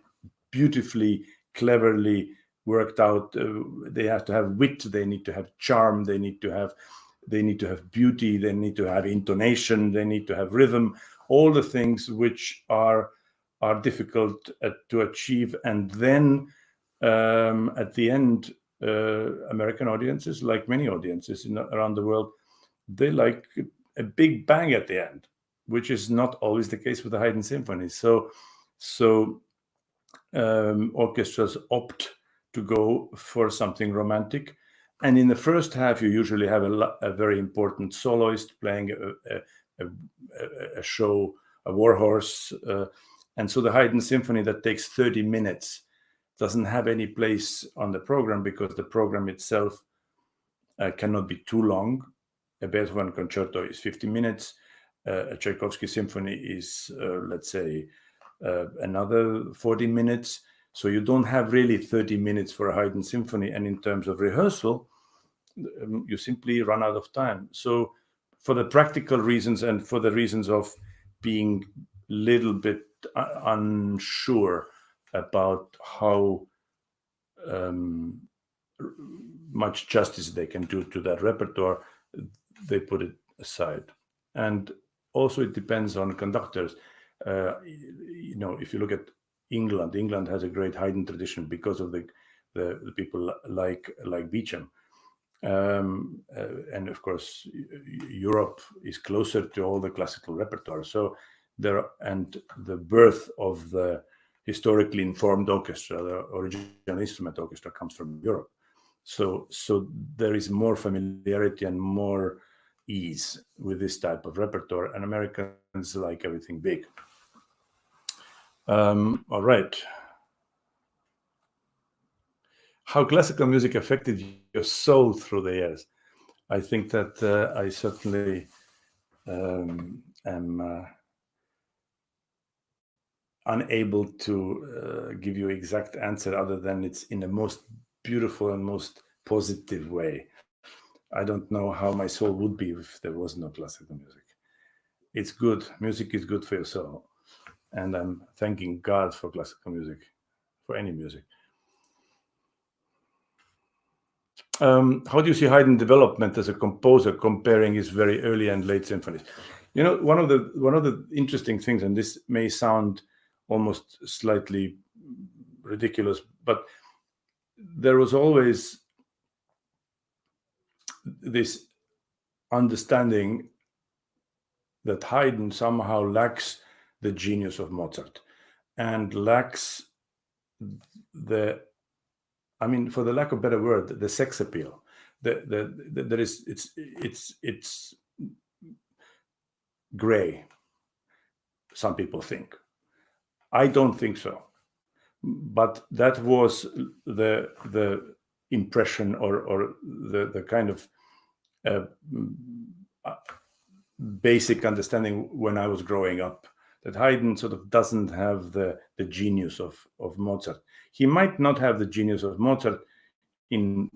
beautifully, cleverly worked out. They have to have wit, they need to have charm, they need to have beauty, they need to have intonation, they need to have rhythm, all the things which are difficult to achieve. And then at the end, American audiences, like many audiences around the world, they like a big bang at the end, which is not always the case with the Haydn symphony. So orchestras opt to go for something romantic, and in the first half you usually have a very important soloist playing a show, a war horse, and so the Haydn symphony that takes 30 minutes doesn't have any place on the program, because the program itself cannot be too long. A Beethoven concerto is 50 minutes. A Tchaikovsky symphony is, let's say, another 40 minutes. So you don't have really 30 minutes for a Haydn symphony, and in terms of rehearsal, you simply run out of time. So for the practical reasons and for the reasons of being a little bit unsure about how much justice they can do to that repertoire, they put it aside. And also it depends on conductors. If you look at England has a great Haydn tradition because of the people like Beecham. And of course, Europe is closer to all the classical repertoire. So and the birth of the historically informed orchestra, the original instrument orchestra, comes from Europe. So there is more familiarity and more ease with this type of repertoire, and Americans like everything big. All right. How classical music affected your soul through the years? I think that I certainly am unable to give you exact answer other than it's in the most beautiful and most positive way. I don't know how my soul would be if there was no classical music. It's good. Music is good for your soul. And I'm thanking God for classical music, for any music. How do you see Haydn development as a composer, comparing his very early and late symphonies? One of the interesting things, and this may sound almost slightly ridiculous, but there was always this understanding that Haydn somehow lacks the genius of Mozart and lacks for the lack of a better word, the sex appeal. It's gray. Some people think. I don't think so. But that was the impression or the kind of basic understanding when I was growing up, that Haydn sort of doesn't have the genius of Mozart. He might not have the genius of Mozart in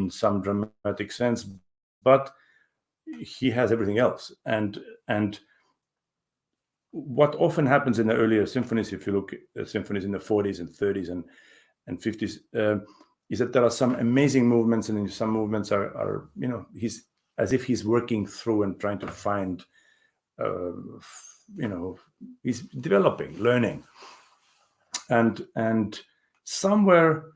some dramatic sense, but he has everything else. And what often happens in the earlier symphonies, if you look at symphonies in the 40s and 30s and 50s, is that there are some amazing movements, and in some movements are he's as if he's working through and trying to find, he's developing, learning. And somewhere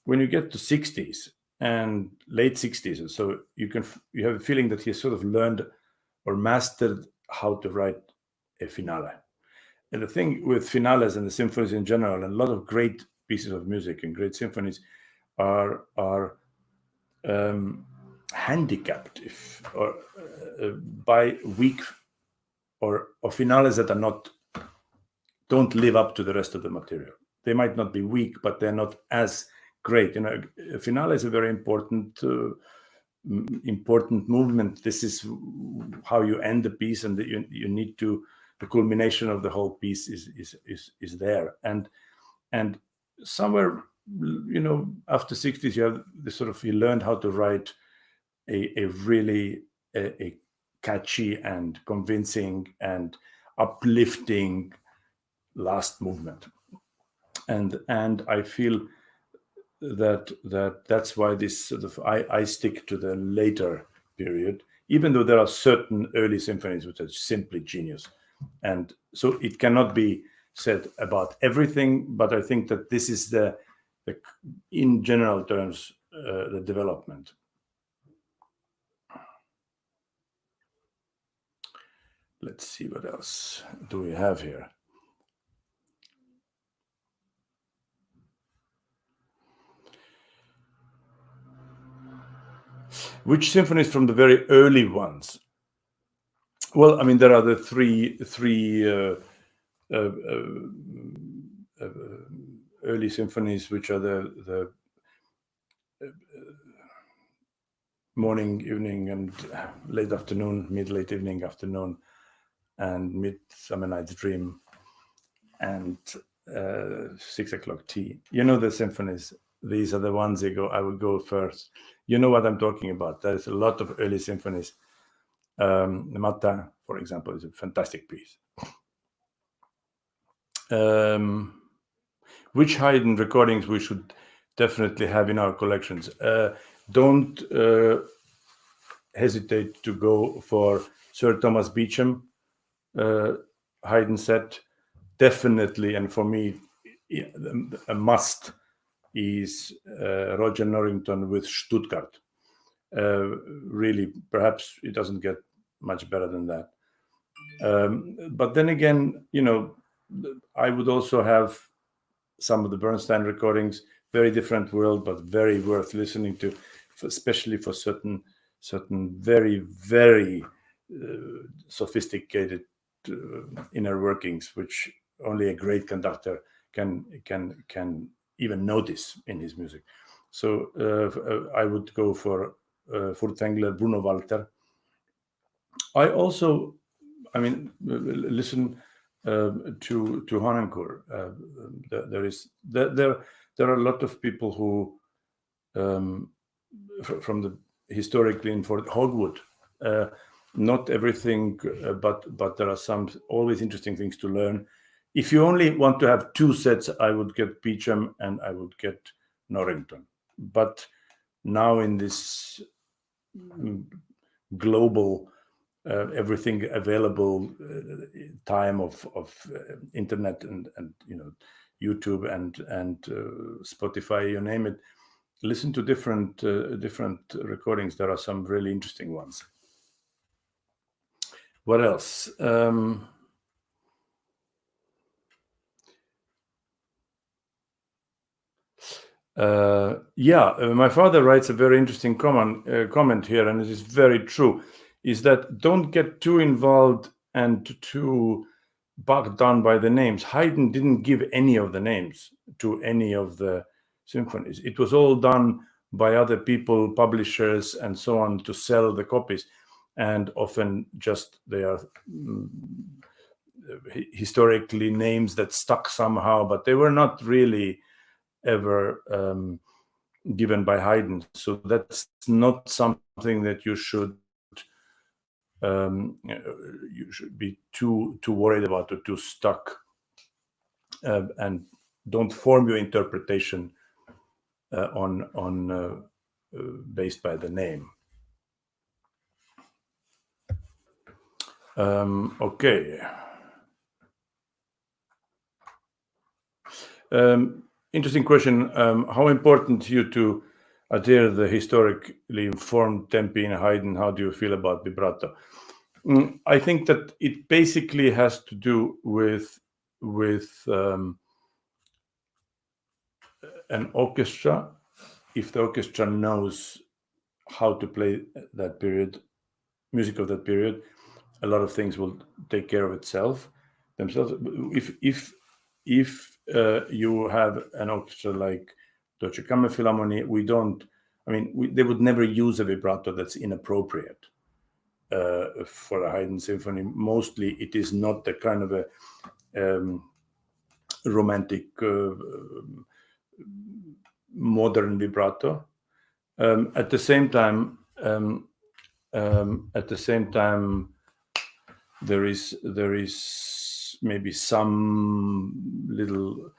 when you get to 60s and late 60s, so you have a feeling that he has sort of learned or mastered how to write a finale. And the thing with finales and the symphonies in general, and a lot of great pieces of music and great symphonies are handicapped by weak or finales that don't live up to the rest of the material. They might not be weak, but they're not as great. A finale is a very important movement. This is how you end the piece, and you need to. The culmination of the whole piece is there, and somewhere after 60s you have this sort of, you learned how to write a really a catchy and convincing and uplifting last movement, and I feel that's why this sort of I stick to the later period, even though there are certain early symphonies which are simply genius. And so it cannot be said about everything, but I think that this is the in general terms, the development. Let's see, what else do we have here? Which symphonies from the very early ones? Well, I mean, there are the three early symphonies, which are the morning, evening, and late afternoon, late evening, afternoon, and Midsummer Night's Dream, and 6 o'clock tea. You know the symphonies. These are the ones I would go first. You know what I'm talking about. There's a lot of early symphonies. The Matin, for example, is a fantastic piece. Which Haydn recordings we should definitely have in our collections? Don't hesitate to go for Sir Thomas Beecham Haydn set. Definitely, and for me, a must is Roger Norrington with Stuttgart. Really, perhaps it doesn't get much better than that. But then again, I would also have some of the Bernstein recordings, very different world, but very worth listening to, especially for certain very, very sophisticated inner workings, which only a great conductor can even notice in his music. So I would go for Furtwängler, Bruno Walter. I also, listen to Honencourt. There are a lot of people who from the historically in for Hogwood. Not everything, but there are some always interesting things to learn. If you only want to have two sets, I would get Beecham and I would get Norrington. But now in this global everything available time of internet and YouTube and Spotify, you name it, listen to different recordings. There are some really interesting ones. What else? My father writes a very interesting comment here, and it is very true, is that don't get too involved and too bogged down by the names. Haydn didn't give any of the names to any of the symphonies. It was all done by other people, publishers, and so on, to sell the copies. And often just they are historically names that stuck somehow, but they were not really ever given by Haydn. So that's not something that you should be too worried about or too stuck, and don't form your interpretation on based by the name. Okay. Interesting question. How important to you to adhere the historically informed tempi in Haydn? How do you feel about vibrato? I think that it basically has to do with an orchestra. If the orchestra knows how to play that period, music of that period, a lot of things will take care of themselves. If you have an orchestra like Deutsche Kammerphilharmonie, they would never use a vibrato that's inappropriate for a Haydn symphony. Mostly it is not the kind of a romantic modern vibrato. At the same time, there is maybe some little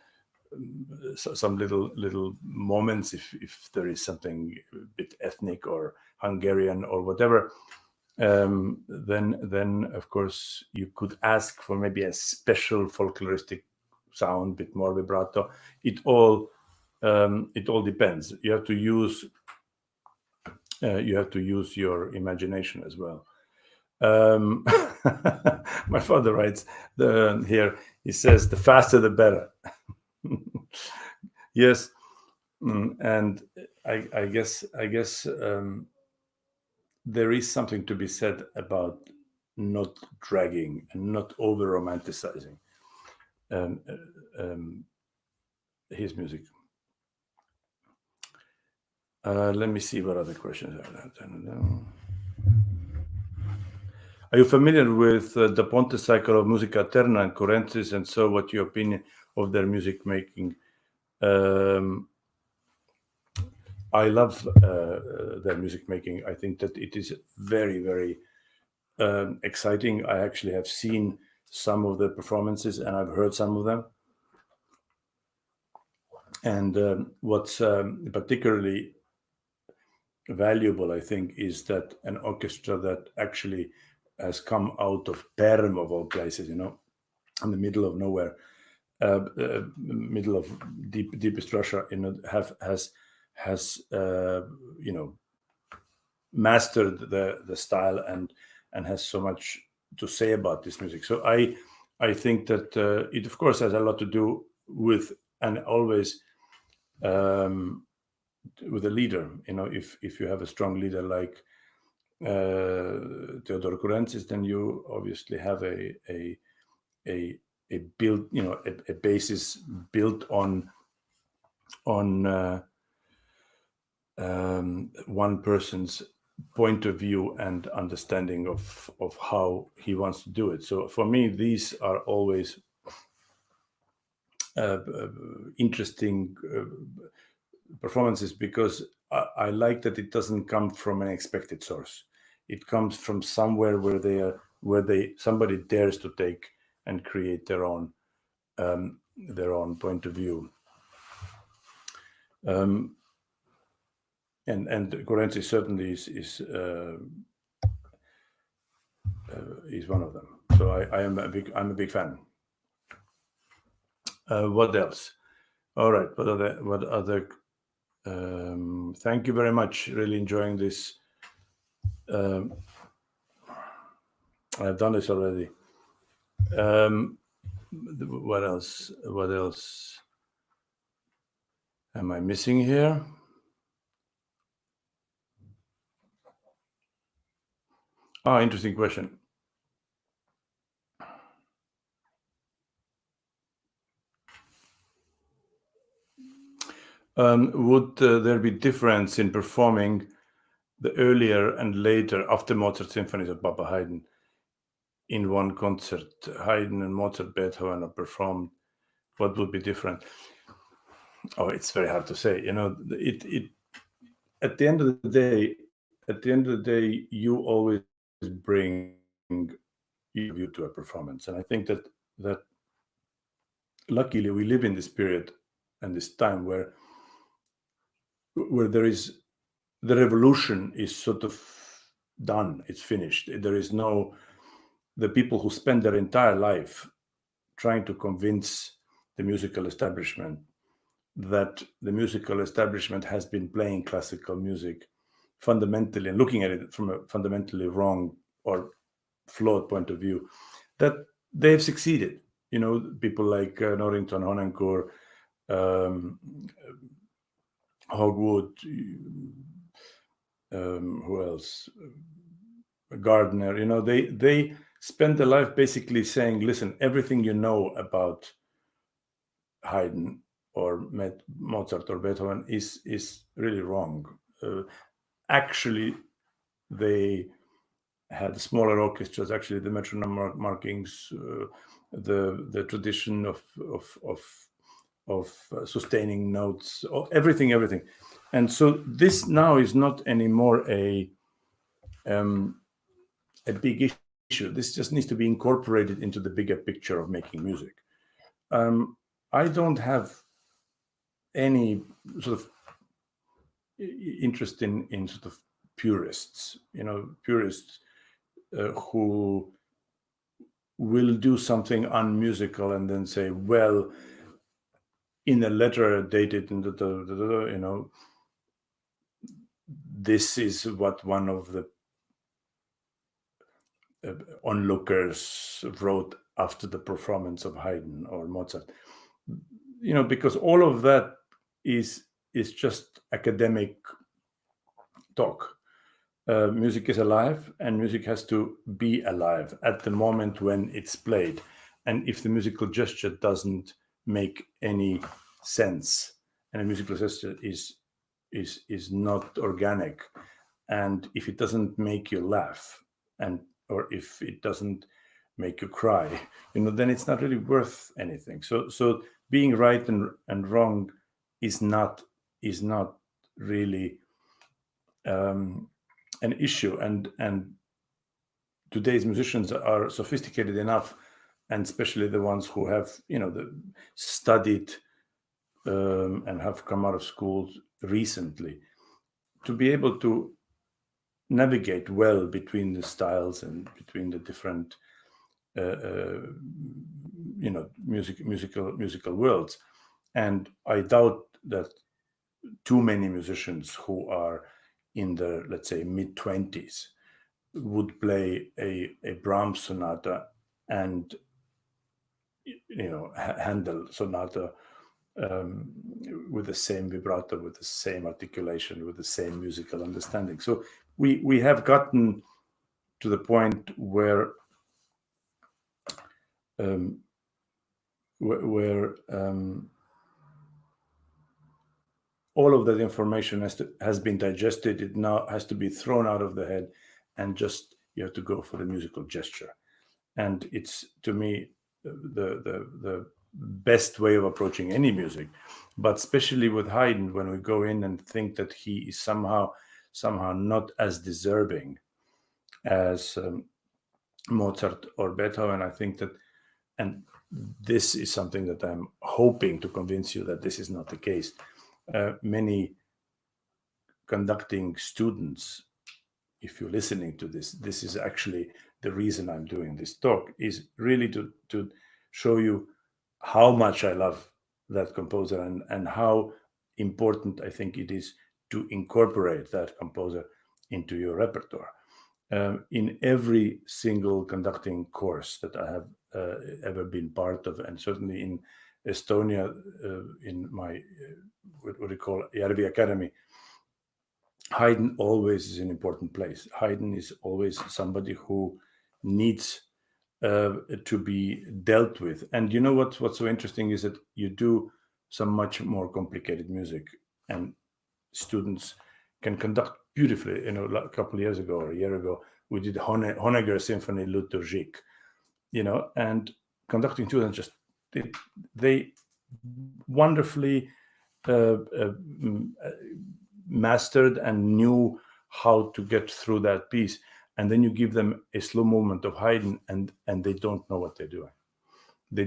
moments if there is something a bit ethnic or Hungarian or whatever, then of course you could ask for maybe a special folkloristic sound, bit more vibrato. It all depends. You have to use your imagination as well. My father writes here. He says, "The faster, the better." Yes, and I guess there is something to be said about not dragging and not over romanticizing his music. Let me see what other questions are. Are you familiar with the Ponte cycle of Musica Terna and Currentis? And so, what's your opinion their music making. I love their music making. I think that it is very, very exciting. I actually have seen some of the performances and I've heard some of them. And what's particularly valuable, I think, is that an orchestra that actually has come out of Perm, of all places, in the middle of nowhere, middle of deepest Russia, has mastered the style and has so much to say about this music. So I think that it of course has a lot to do with, and always with a leader. If you have a strong leader like Theodor Kurentzis, then you obviously have a build, a basis built on one person's point of view and understanding of how he wants to do it. So for me, these are always interesting performances, because I like that it doesn't come from an expected source. It comes from somewhere where somebody dares to take and create their own point of view. And Kurentzis certainly is one of them. So I'm a big fan. What else? All right. What other? Thank you very much. Really enjoying this. I've done this already. What else? What else am I missing here? Interesting question. Would there be difference in performing the earlier and later, after Mozart symphonies of Paavo Haydn, in one concert? Haydn and Mozart, Beethoven are performed. What would be different? It's very hard to say. It at the end of the day, you always bring your view to a performance, and I think that luckily we live in this period and this time where there is, the revolution is sort of done. It's finished. There is no, the people who spend their entire life trying to convince the musical establishment that the musical establishment has been playing classical music fundamentally and looking at it from a fundamentally wrong or flawed point of view, that they've succeeded. People like Norrington, Honencourt, Hogwood, who else? Gardner. They spend their life basically saying, listen, everything you know about Haydn or Mozart or Beethoven is really wrong. Actually, they had smaller orchestras. Actually, the metronome markings, the tradition of sustaining notes, everything. And so this now is not anymore a big issue. This just needs to be incorporated into the bigger picture of making music. I don't have any sort of interest in sort of purists, who will do something unmusical and then say, well, in a letter dated in this is what one of the onlookers wrote after the performance of Haydn or Mozart. Because all of that is just academic talk. Music is alive, and music has to be alive at the moment when it's played. And if the musical gesture doesn't make any sense, and a musical gesture is not organic, and if it doesn't make you laugh, or if it doesn't make you cry, then it's not really worth anything. So being right and wrong is not really an issue. And today's musicians are sophisticated enough, and especially the ones who have studied and have come out of school recently, to be able to navigate well between the styles and between the different musical worlds. And I doubt that too many musicians who are in the, let's say, mid-20s would play a Brahms sonata and Handel sonata with the same vibrato, with the same articulation, with the same musical understanding. So we have gotten to the point where all of that information has been digested. It now has to be thrown out of the head, and just you have to go for the musical gesture. And it's, to me, the best way of approaching any music, but especially with Haydn, when we go in and think that he is somehow not as deserving as Mozart or Beethoven. I think that, and this is something that I'm hoping to convince you that this is not the case. Many conducting students, if you're listening to this is actually the reason I'm doing this talk, is really to show you how much I love that composer, and how important I think it is to incorporate that composer into your repertoire. In every single conducting course that I have ever been part of, and certainly in Estonia, in my what we call Järvi Academy, Haydn always is an important place. Haydn is always somebody who needs to be dealt with. And you know what's so interesting is that you do some much more complicated music, and students can conduct beautifully. A couple of years ago or a year ago, we did Honegger Symphony Liturgique, and conducting students just they wonderfully mastered and knew how to get through that piece. And then you give them a slow movement of Haydn, and they don't know what they're doing. They're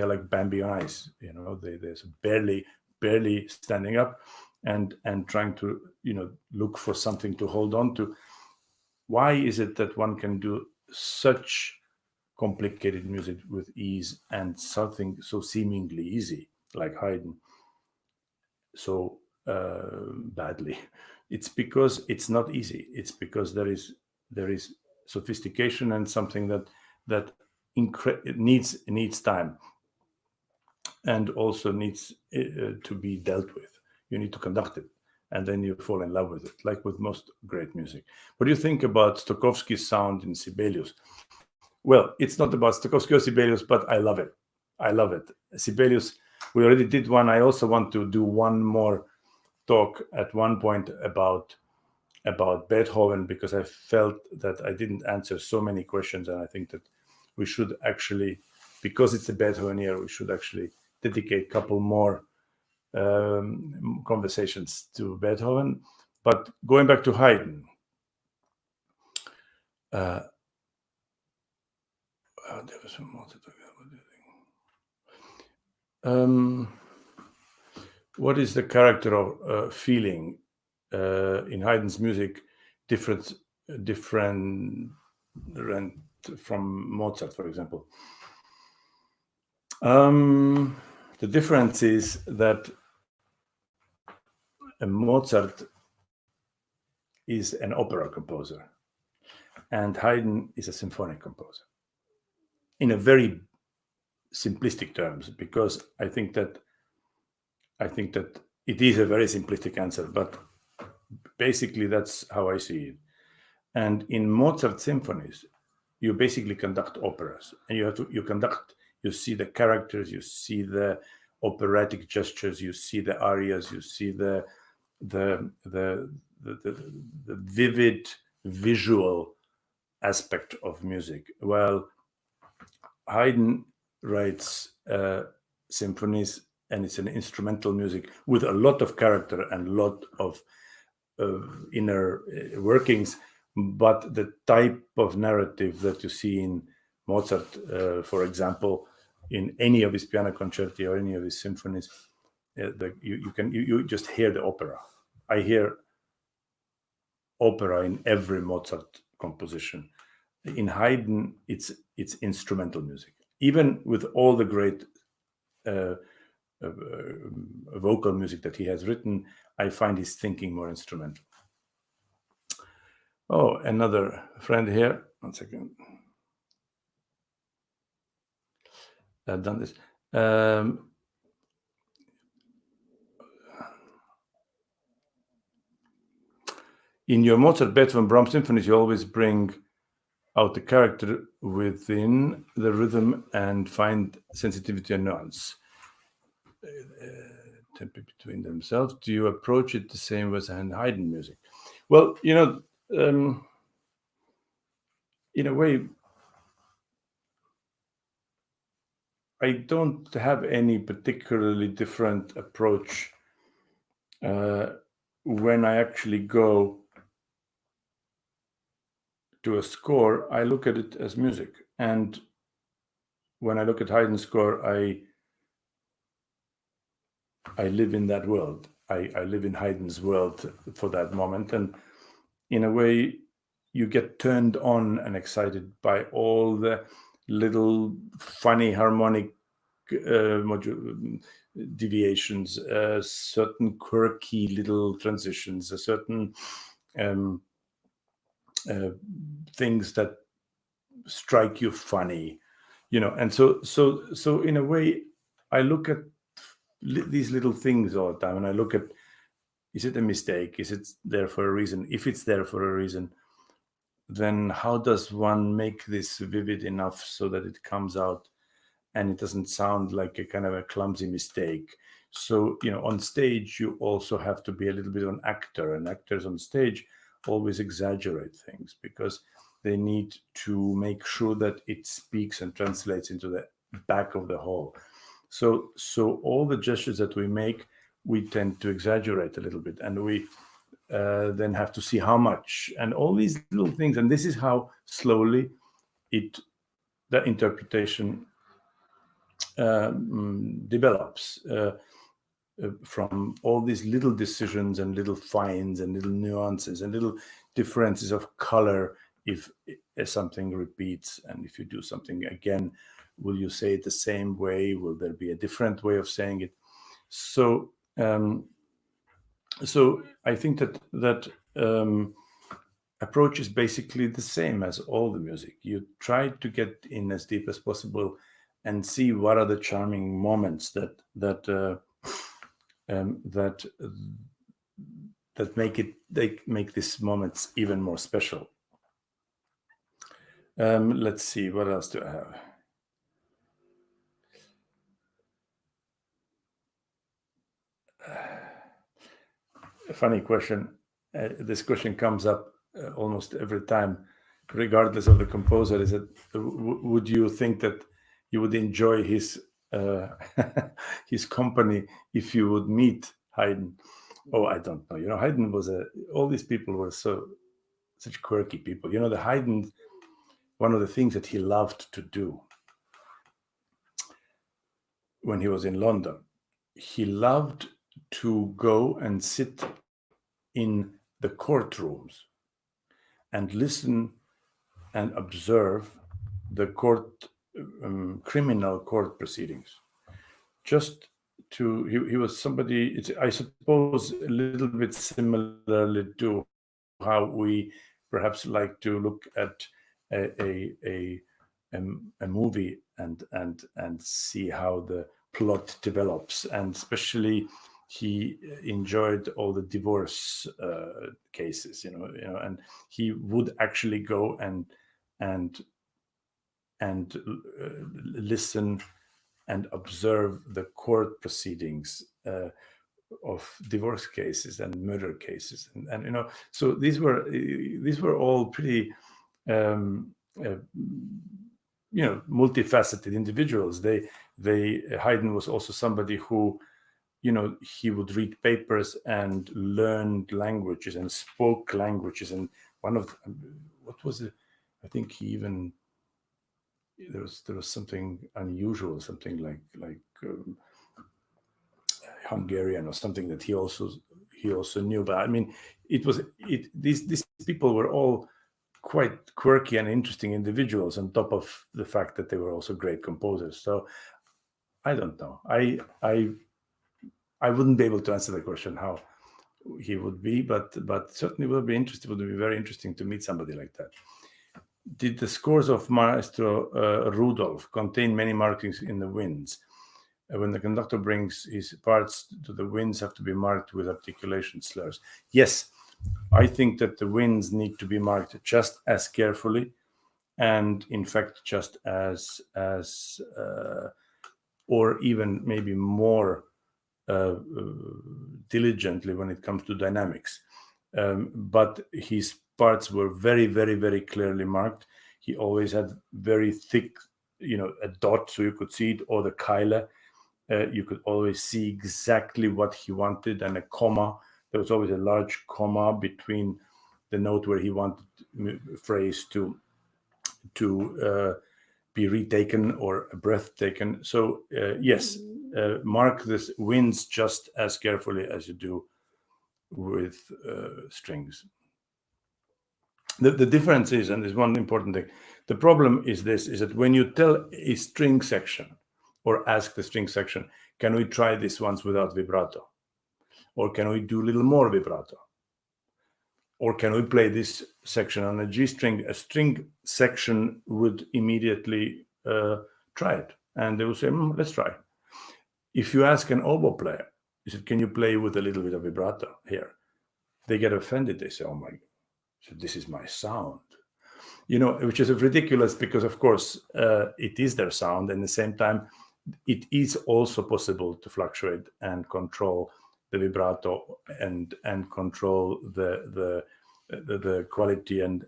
like Bambi on ice. They're barely standing up and trying to look for something to hold on to. Why is it that one can do such complicated music with ease, and something so seemingly easy like Haydn so badly? It's because it's not easy. It's because there is sophistication, and something that needs time, and also needs to be dealt with. You need to conduct it, and then you fall in love with it, like with most great music. What do you think about Stokowski's sound in Sibelius? Well, it's not about Stokowski or Sibelius, but I love it. Sibelius, we already did one. I also want to do one more talk at one point about Beethoven, because I felt that I didn't answer so many questions, and I think that we should actually, because it's a Beethoven year, we should actually dedicate a couple more conversations to Beethoven. But going back to Haydn, there was some more to talk about. What is the character of feeling in Haydn's music different from Mozart, for example? The difference is that Mozart is an opera composer, and Haydn is a symphonic composer, in a very simplistic terms, because I think that it is a very simplistic answer, but basically that's how I see it. And in Mozart symphonies, you basically conduct operas, and you see the characters, you see the operatic gestures, you see the arias, you see the vivid visual aspect of music. Well, Haydn writes symphonies, and it's an instrumental music with a lot of character and a lot of inner workings. But the type of narrative that you see in Mozart, for example, in any of his piano concerti or any of his symphonies, you just hear the opera. I hear opera in every Mozart composition. In Haydn, it's instrumental music. Even with all the great vocal music that he has written, I find his thinking more instrumental. Oh, another friend here. 1 second. I've done this. In your Mozart, Beethoven, Brahms symphonies, you always bring out the character within the rhythm and find sensitivity and nuance between themselves. Do you approach it the same as in Haydn music? Well, in a way, I don't have any particularly different approach when I actually go to a score. I look at it as music, and when I look at Haydn's score, I live in that world. I live in Haydn's world for that moment, and in a way, you get turned on and excited by all the little funny harmonic deviations, certain quirky little transitions, certain things that strike you funny, and so in a way, I look at these little things all the time, and I look at, is it a mistake? Is it there for a reason? If it's there for a reason, then how does one make this vivid enough so that it comes out and it doesn't sound like a kind of a clumsy mistake? So, on stage, you also have to be a little bit of an actor, and actors on stage always exaggerate things because they need to make sure that it speaks and translates into the back of the hall. So all the gestures that we make, we tend to exaggerate a little bit, and we then have to see how much, and all these little things. And this is how slowly the interpretation develops from all these little decisions and little finds and little nuances and little differences of color. If something repeats, and if you do something again, will you say it the same way? Will there be a different way of saying it? So I think that approach is basically the same as all the music. You try to get in as deep as possible and see what are the charming moments that make these moments even more special. Let's see, what else do I have? A funny question. This question comes up almost every time, regardless of the composer. Is that would you think that you would enjoy his his company if you would meet Haydn? Oh, I don't know. Haydn was all these people were such quirky people. The Haydn, one of the things that he loved to do when he was in London, he loved to go and sit in the courtrooms and listen and observe the criminal court proceedings. Just he was somebody, I suppose, a little bit similarly to how we perhaps like to look at a movie and see how the plot develops. And especially he enjoyed all the divorce cases, and he would actually go and listen and observe the court proceedings of divorce cases and murder cases, and so these were all pretty multifaceted individuals. Haydn was also somebody who, he would read papers and learned languages and spoke languages. And what was it? I think he even, there was something unusual, something like Hungarian or something that he also knew. But I mean, these people were all quite quirky and interesting individuals, on top of the fact that they were also great composers. So I don't know. I wouldn't be able to answer the question how he would be, but certainly would be interesting. Would be very interesting to meet somebody like that. Did the scores of Maestro Rudolph contain many markings in the winds? When the conductor brings his parts to the winds, have to be marked with articulation slurs. Yes, I think that the winds need to be marked just as carefully, and in fact just as or even maybe more diligently when it comes to dynamics. But his parts were very, very, very clearly marked. He always had very thick, a dot so you could see it, or the Keile. You could always see exactly what he wanted, and a comma. There was always a large comma between the note where he wanted phrase to be retaken or a breath taken. So yes, mark the winds just as carefully as you do with strings. The difference is, and there's one important thing, the problem is that when you tell a string section or ask the string section, can we try this once without vibrato? Or can we do a little more vibrato? Or can we play this section on a G string? A string section would immediately try it. And they will say, let's try. If you ask an oboe player, you said, can you play with a little bit of vibrato here? They get offended. They say, oh my, so this is my sound. Which is ridiculous, because of course it is their sound. And at the same time, it is also possible to fluctuate and control the vibrato and control the quality and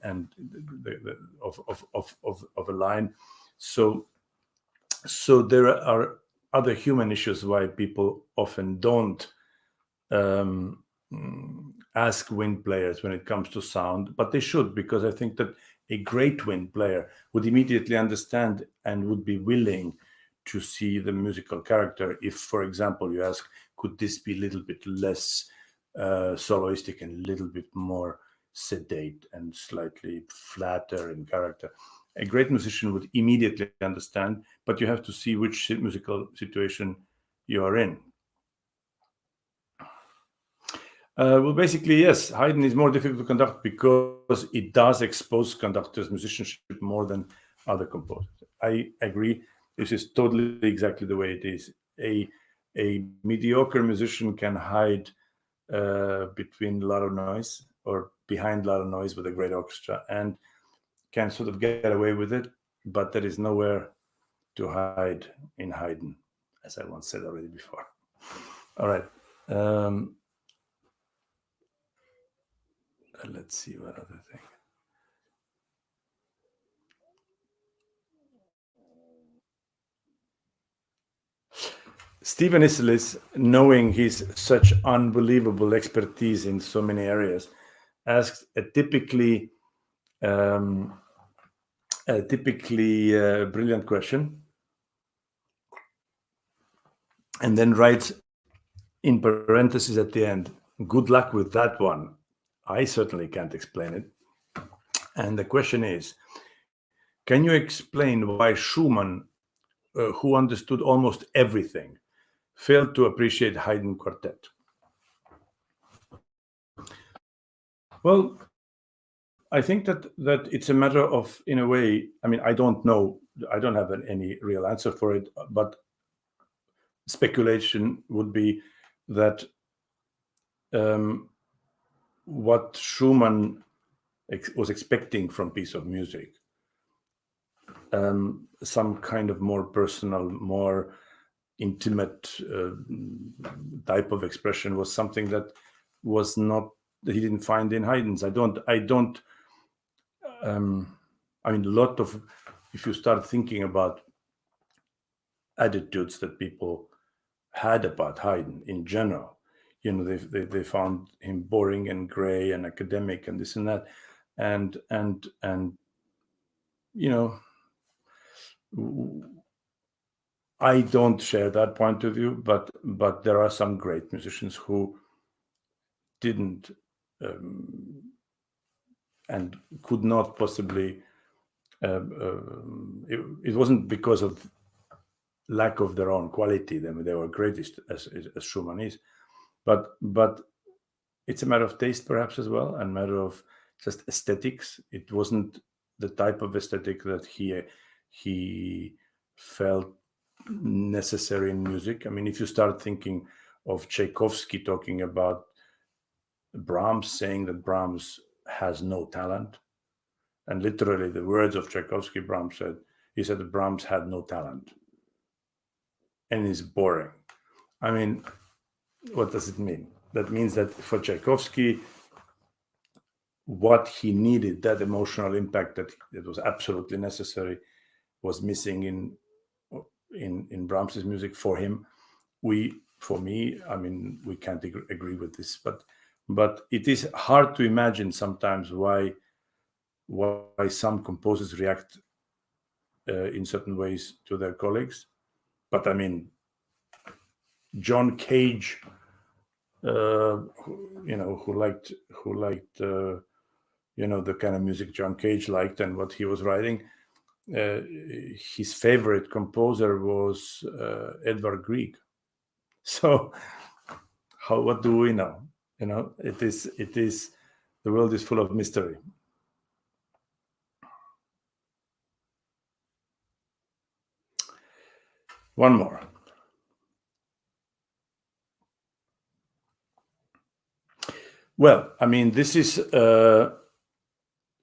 of a line. So there are other human issues why people often don't ask wind players when it comes to sound, but they should, because I think that a great wind player would immediately understand and would be willing to see the musical character. If, for example, you ask, could this be a little bit less soloistic and a little bit more sedate and slightly flatter in character? A great musician would immediately understand, but you have to see which musical situation you are in. Well, basically, yes, Haydn is more difficult to conduct because it does expose conductors' musicianship more than other composers. I agree. This is totally exactly the way it is. A mediocre musician can hide between a lot of noise or behind a lot of noise with a great orchestra and can sort of get away with it, but there is nowhere to hide in Haydn, as I once said already before. All right. Let's see what other thing. Stephen Isserlis, knowing his such unbelievable expertise in so many areas, asked a typically brilliant question, and then writes in parentheses at the end, good luck with that one. I certainly can't explain it. And the question is, can you explain why Schumann, who understood almost everything, failed to appreciate Haydn quartet? Well, I think that it's a matter of, in a way, I mean, I don't know, I don't have any real answer for it, but speculation would be that what Schumann was expecting from piece of music, some kind of more personal, more intimate type of expression, was something that was not, that he didn't find in Haydn's. I don't I mean, a lot of, if you start thinking about attitudes that people had about Haydn in general, you know, they found him boring and gray and academic and this and that, and you know, I don't share that point of view, but there are some great musicians who didn't and could not possibly. It wasn't because of lack of their own quality. They were greatest as Schumann is, but it's a matter of taste perhaps as well, and matter of just aesthetics. It wasn't the type of aesthetic that he felt necessary in music. I mean, if you start thinking of Tchaikovsky talking about Brahms, saying that Brahms has no talent, and literally the words of Tchaikovsky, Brahms said, he said that Brahms had no talent and is boring. I mean, what does it mean? That means that for Tchaikovsky, what he needed, that emotional impact that was absolutely necessary, was missing in Brahms's music. For him, for me, I mean, we can't agree with this, but it is hard to imagine sometimes why some composers react in certain ways to their colleagues. But I mean, John Cage, who liked the kind of music John Cage liked and what he was writing. His favorite composer was Edvard Grieg. So, what do we know? It is the world is full of mystery. One more. Well, I mean, this is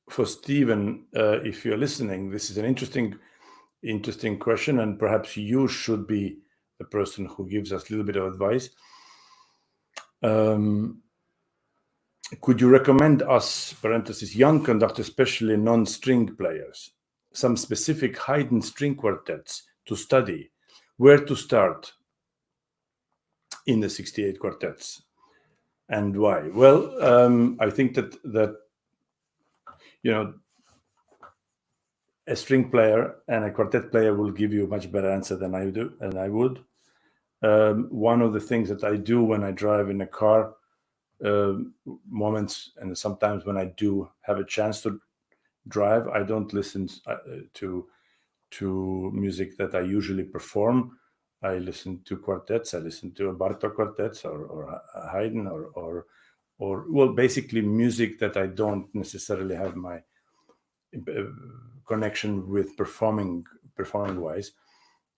for Stephen. If you're listening, this is an interesting question, and perhaps you should be the person who gives us a little bit of advice. Could you recommend us, parenthesis, young conductors, especially non-string players, some specific Haydn string quartets to study? Where to start in the 68 quartets, and why? Well, I think that a string player and a quartet player will give you a much better answer than I would. One of the things that I do when I drive in a car, moments, and sometimes when I do have a chance to drive, I don't listen to music that I usually perform. I listen to quartets. I listen to Bartók quartets or Haydn or well, basically music that I don't necessarily have my connection with performing wise.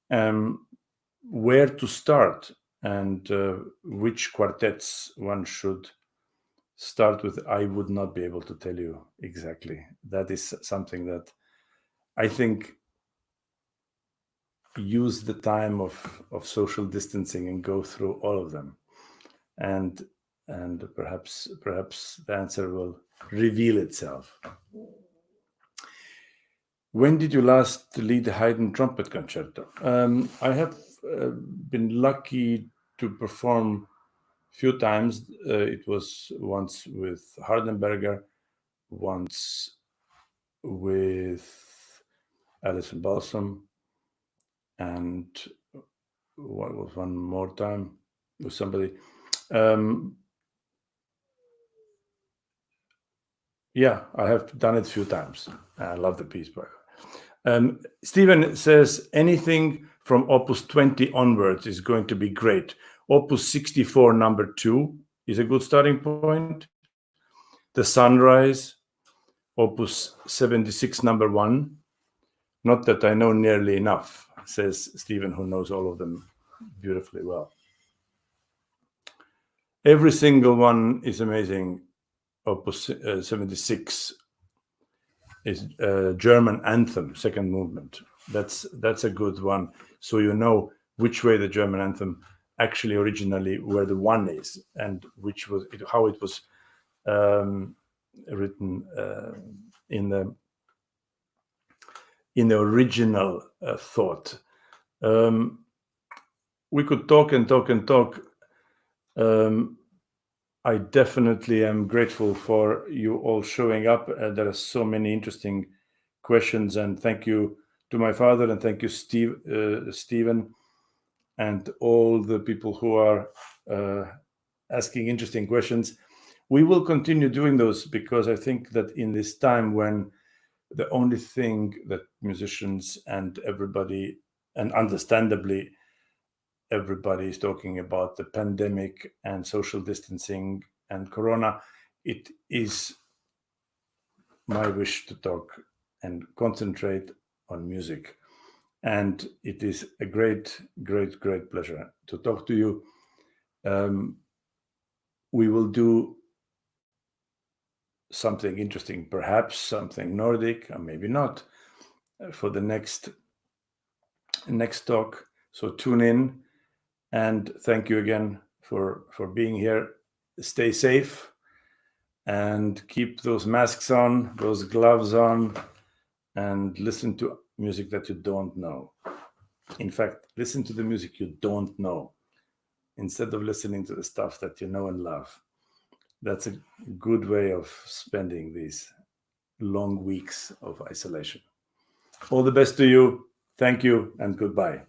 Where to start and which quartets one should start with, I would not be able to tell you exactly. That is something that I think use the time of social distancing and go through all of them, and perhaps the answer will reveal itself. When did you last lead the Haydn trumpet concerto? I have been lucky to perform a few times. It was once with Hardenberger, once with Alison Balsam, and what was one more time with somebody. Yeah, I have done it a few times. I love the piece, by the way. Stephen says anything from Opus 20 onwards is going to be great. Opus 64 number 2 is a good starting point. The Sunrise, Opus 76 number 1. Not that I know nearly enough, says Stephen, who knows all of them beautifully well. Every single one is amazing. Opus 76 is German anthem, second movement. That's a good one. So you know which way the German anthem actually originally, where the one is, and how it was written in the in the original thought. We could talk and talk and talk. I definitely am grateful for you all showing up. There are so many interesting questions, and thank you to my father, and thank you, Stephen, and all the people who are asking interesting questions. We will continue doing those, because I think that in this time when the only thing that musicians and everybody, and understandably everybody, is talking about the pandemic and social distancing and corona, it is my wish to talk and concentrate on music. And it is a great, great, great pleasure to talk to you. We will do something interesting, perhaps something Nordic, or maybe not, for the next talk. So tune in, and thank you again for being here. Stay safe and keep those masks on, those gloves on, and listen to music that you don't know. In fact, listen to the music you don't know instead of listening to the stuff that you know and love. That's a good way of spending these long weeks of isolation. All the best to you. Thank you and goodbye.